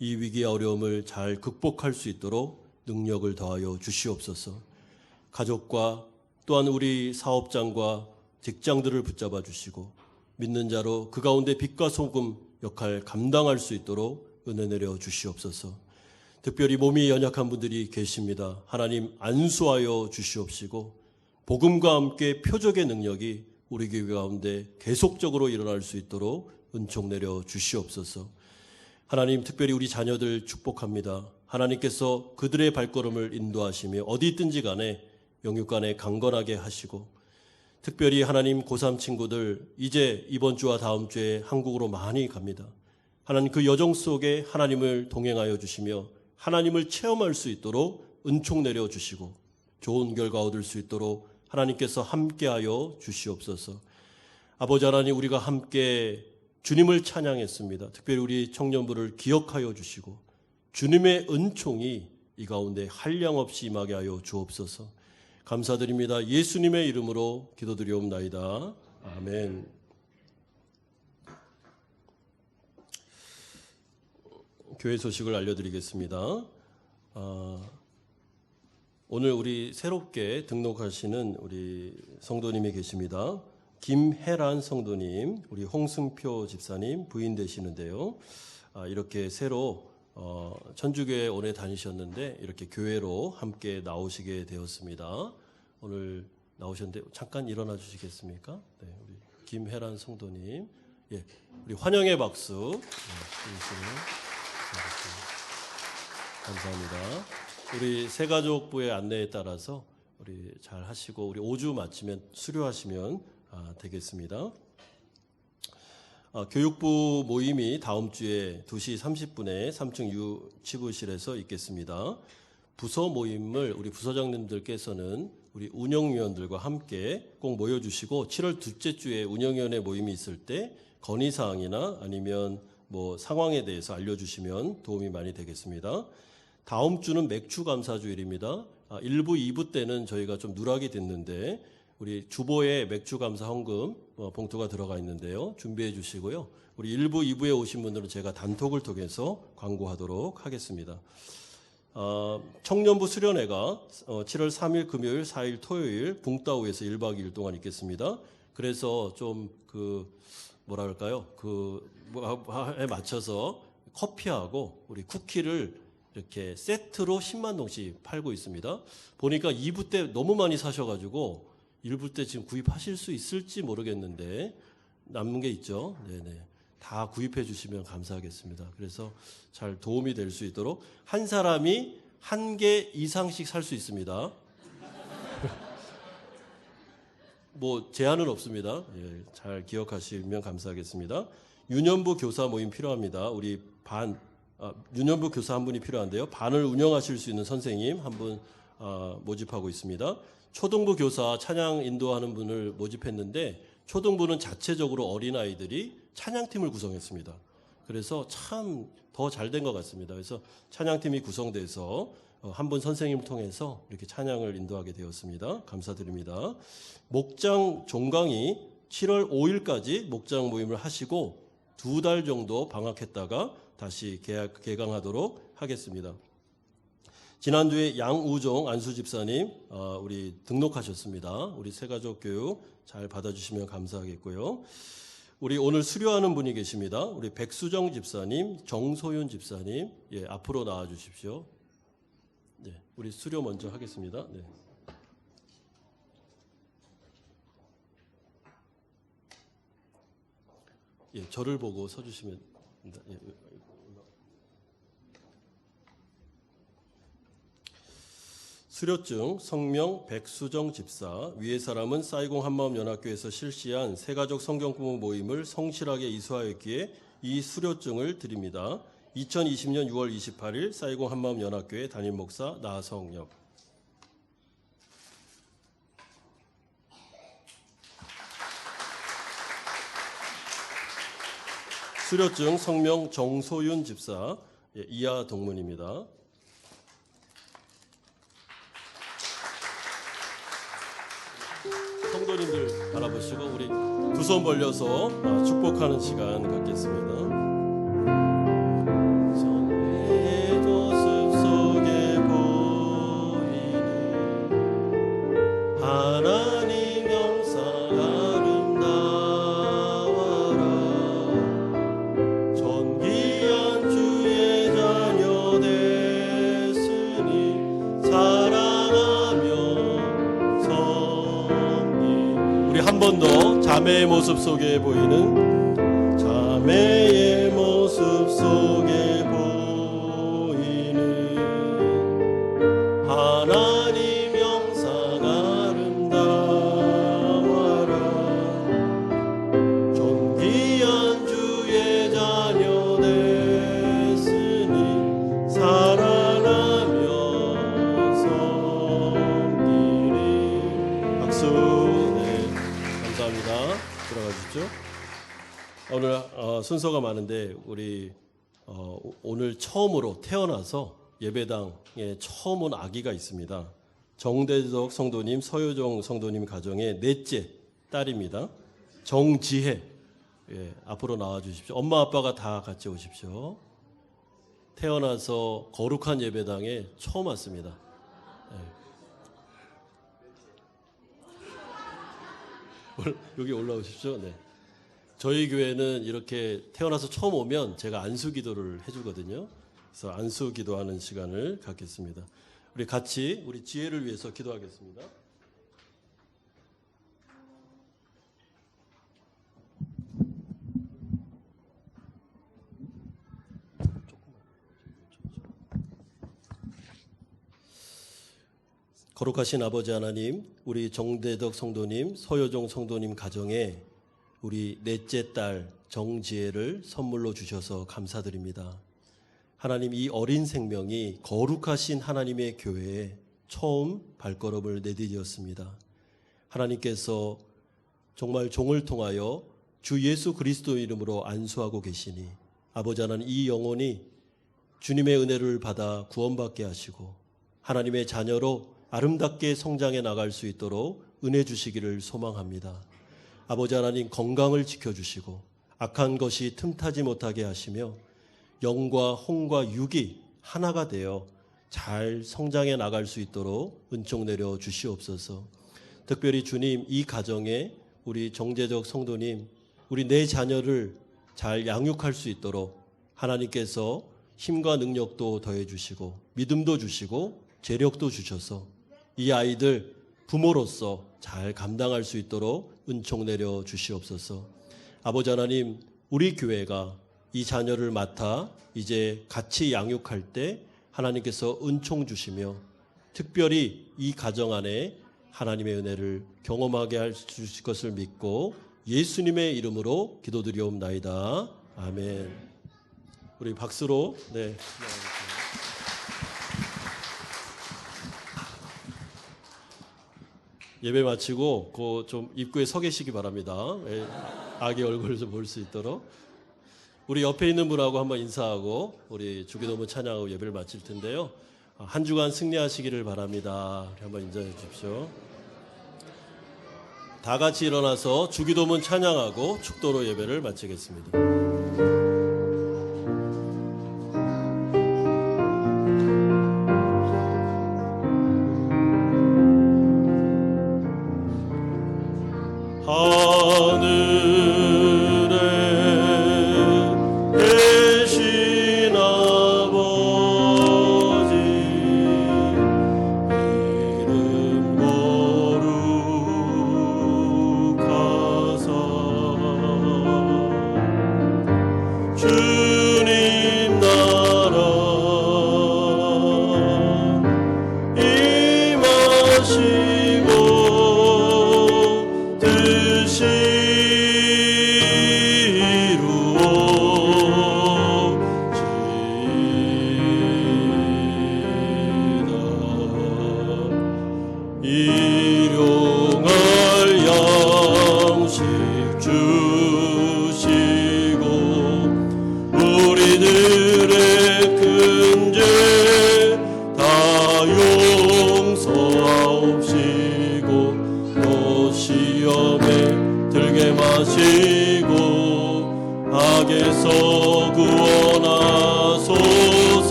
이 위기의 어려움을 잘 극복할 수 있도록 능력을 더하여 주시옵소서. 가족과 또한 우리 사업장과 직장들을 붙잡아 주시고 믿는 자로 그 가운데 빛과 소금 역할 감당할 수 있도록 은혜 내려 주시옵소서. 특별히 몸이 연약한 분들이 계십니다. 하나님 안수하여 주시옵시고 복음과 함께 표적의 능력이 우리 교회 가운데 계속적으로 일어날 수 있도록 은총 내려 주시옵소서. 하나님, 특별히 우리 자녀들 축복합니다. 하나님께서 그들의 발걸음을 인도하시며 어디 있든지 간에 영육간에 강건하게 하시고, 특별히 하나님 고3 친구들 이제 이번 주와 다음 주에 한국으로 많이 갑니다. 하나님 그 여정 속에 하나님을 동행하여 주시며 하나님을 체험할 수 있도록 은총 내려 주시고 좋은 결과 얻을 수 있도록 하나님께서 함께하여 주시옵소서. 아버지 하나님, 우리가 함께 주님을 찬양했습니다. 특별히 우리 청년부를 기억하여 주시고 주님의 은총이 이 가운데 한량없이 임하게 하여 주옵소서. 감사드립니다. 예수님의 이름으로 기도드리옵나이다. 아멘. 교회 소식을 알려드리겠습니다. 오늘 우리 새롭게 등록하시는 우리 성도님이 계십니다. 김혜란 성도님, 우리 홍승표 집사님 부인 되시는데요. 이렇게 새로 천주교에 오래 다니셨는데 이렇게 교회로 함께 나오시게 되었습니다. 오늘 나오셨는데 잠깐 일어나 주시겠습니까? 네, 우리 김혜란 성도님, 예, 우리 환영의 박수. 감사합니다. 우리 새가족부의 안내에 따라서 우리 잘 하시고 우리 5주 마치면 수료하시면 되겠습니다. 교육부 모임이 다음 주에 2시 30분에 3층 유치부실에서 있겠습니다. 부서 모임을 우리 부서장님들께서는 우리 운영위원들과 함께 꼭 모여주시고 7월 둘째 주에 운영위원회 모임이 있을 때 건의사항이나 아니면 뭐 상황에 대해서 알려주시면 도움이 많이 되겠습니다. 다음 주는 맥주 감사주일입니다. 1부, 2부 때는 저희가 좀 누락이 됐는데 우리 주보에 맥주 감사 헌금 봉투가 들어가 있는데요. 준비해 주시고요. 우리 1부, 2부에 오신 분들은 제가 단톡을 통해서 광고하도록 하겠습니다. 청년부 수련회가 7월 3일 금요일, 4일 토요일 붕따오에서 1박 2일 동안 있겠습니다. 그래서 좀 뭐랄까요? 에 맞춰서 커피하고 우리 쿠키를 이렇게 세트로 10만 동씩 팔고 있습니다. 보니까 2부 때 너무 많이 사셔가지고 1부 때 지금 구입하실 수 있을지 모르겠는데 남는 게 있죠. 네네. 다 구입해 주시면 감사하겠습니다. 그래서 잘 도움이 될 수 있도록 한 사람이 1개 이상씩 살 수 있습니다. 뭐 제한은 없습니다. 예, 잘 기억하시면 감사하겠습니다. 유년부 교사 모임 필요합니다. 우리 유년부 교사 한 분이 필요한데요. 반을 운영하실 수 있는 선생님 한 분 모집하고 있습니다. 초등부 교사 찬양 인도하는 분을 모집했는데 초등부는 자체적으로 어린아이들이 찬양팀을 구성했습니다. 그래서 참 더 잘 된 것 같습니다. 그래서 찬양팀이 구성돼서 한 분 선생님을 통해서 이렇게 찬양을 인도하게 되었습니다. 감사드립니다. 목장 종강이 7월 5일까지 목장 모임을 하시고 2달 정도 방학했다가 다시 개강하도록 하겠습니다. 지난주에 양우종 안수집사님 우리 등록하셨습니다. 우리 새가족 교육 잘 받아주시면 감사하겠고요. 우리 오늘 수료하는 분이 계십니다. 우리 백수정 집사님, 정소윤 집사님, 예, 앞으로 나와 주십시오. 네, 우리 수료 먼저 하겠습니다. 네. 예, 저를 보고 서주시면 됩니다. 예. 수료증 성명 백수정 집사, 위의 사람은 사이공 한마음 연합교회에서 실시한 새가족 성경부모 모임을 성실하게 이수하였기에 이 수료증을 드립니다. 2020년 6월 28일 사이공 한마음 연합교회 담임 목사 나성엽. 수료증 성명 정소윤 집사, 이하 동문입니다. 성도님들 바라보시고 우리 두 손 벌려서 축복하는 시간 갖겠습니다. 전의 모습 속에 보이는 하나님 영상 아름다워라. 존귀한 주의 자녀 됐으니 사랑하며 우리 한 번 더 자매의 모습 속에 보이는 자매의 모습 속에 보이는 하나님 영상 아름다워라. 존귀한 주의 자녀 됐으니 사랑하며 섬기리. 박수. 감사합니다. 들어가시죠. 오늘 순서가 많은데 우리 오늘 처음으로 태어나서 예배당에 처음 온 아기가 있습니다. 정대적 성도님, 서효정 성도님 가정의 넷째 딸입니다. 정지혜. 앞으로 나와 주십시오. 엄마 아빠가 다 같이 오십시오. 태어나서 거룩한 예배당에 처음 왔습니다. 여기 올라오십시오. 네. 저희 교회는 이렇게 태어나서 처음 오면 제가 안수 기도를 해주거든요. 그래서 안수 기도하는 시간을 갖겠습니다. 우리 같이 우리 지혜를 위해서 기도하겠습니다. 거룩하신 아버지 하나님, 우리 정대덕 성도님, 서효종 성도님 가정에 우리 넷째 딸 정지혜를 선물로 주셔서 감사드립니다. 하나님, 이 어린 생명이 거룩하신 하나님의 교회에 처음 발걸음을 내디뎠습니다. 하나님께서 정말 종을 통하여 주 예수 그리스도 이름으로 안수하고 계시니 아버지 하나님, 이 영혼이 주님의 은혜를 받아 구원받게 하시고 하나님의 자녀로 아름답게 성장해 나갈 수 있도록 은혜 주시기를 소망합니다. 아버지 하나님, 건강을 지켜주시고 악한 것이 틈타지 못하게 하시며 영과 혼과 육이 하나가 되어 잘 성장해 나갈 수 있도록 은총 내려 주시옵소서. 특별히 주님, 이 가정에 우리 정재적 성도님, 우리 내 자녀를 잘 양육할 수 있도록 하나님께서 힘과 능력도 더해 주시고 믿음도 주시고 재력도 주셔서 이 아이들 부모로서 잘 감당할 수 있도록 은총 내려 주시옵소서. 아버지 하나님, 우리 교회가 이 자녀를 맡아 이제 같이 양육할 때 하나님께서 은총 주시며 특별히 이 가정 안에 하나님의 은혜를 경험하게 할 주실 것을 믿고 예수님의 이름으로 기도드리옵나이다. 아멘. 우리 박수로 예배 마치고 좀 입구에 서 계시기 바랍니다. 아기 얼굴을 좀 볼 수 있도록. 우리 옆에 있는 분하고 한번 인사하고 우리 주기도문 찬양하고 예배를 마칠 텐데요. 한 주간 승리하시기를 바랍니다. 한번 인사해 주십시오. 다 같이 일어나서 주기도문 찬양하고 축도로 예배를 마치겠습니다.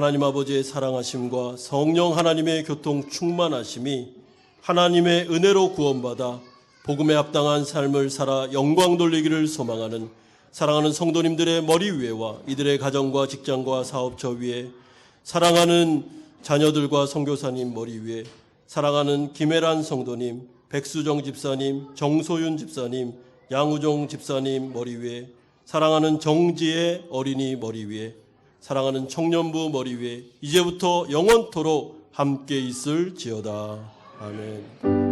하나님 아버지의 사랑하심과 성령 하나님의 교통 충만하심이 하나님의 은혜로 구원받아 복음에 합당한 삶을 살아 영광 돌리기를 소망하는 사랑하는 성도님들의 머리 위에와 이들의 가정과 직장과 사업처 위에, 사랑하는 자녀들과 선교사님 머리 위에, 사랑하는 김혜란 성도님, 백수정 집사님, 정소윤 집사님, 양우종 집사님 머리 위에, 사랑하는 정지의 어린이 머리 위에, 사랑하는 청년부 머리 위에 이제부터 영원토록 함께 있을지어다. 아멘.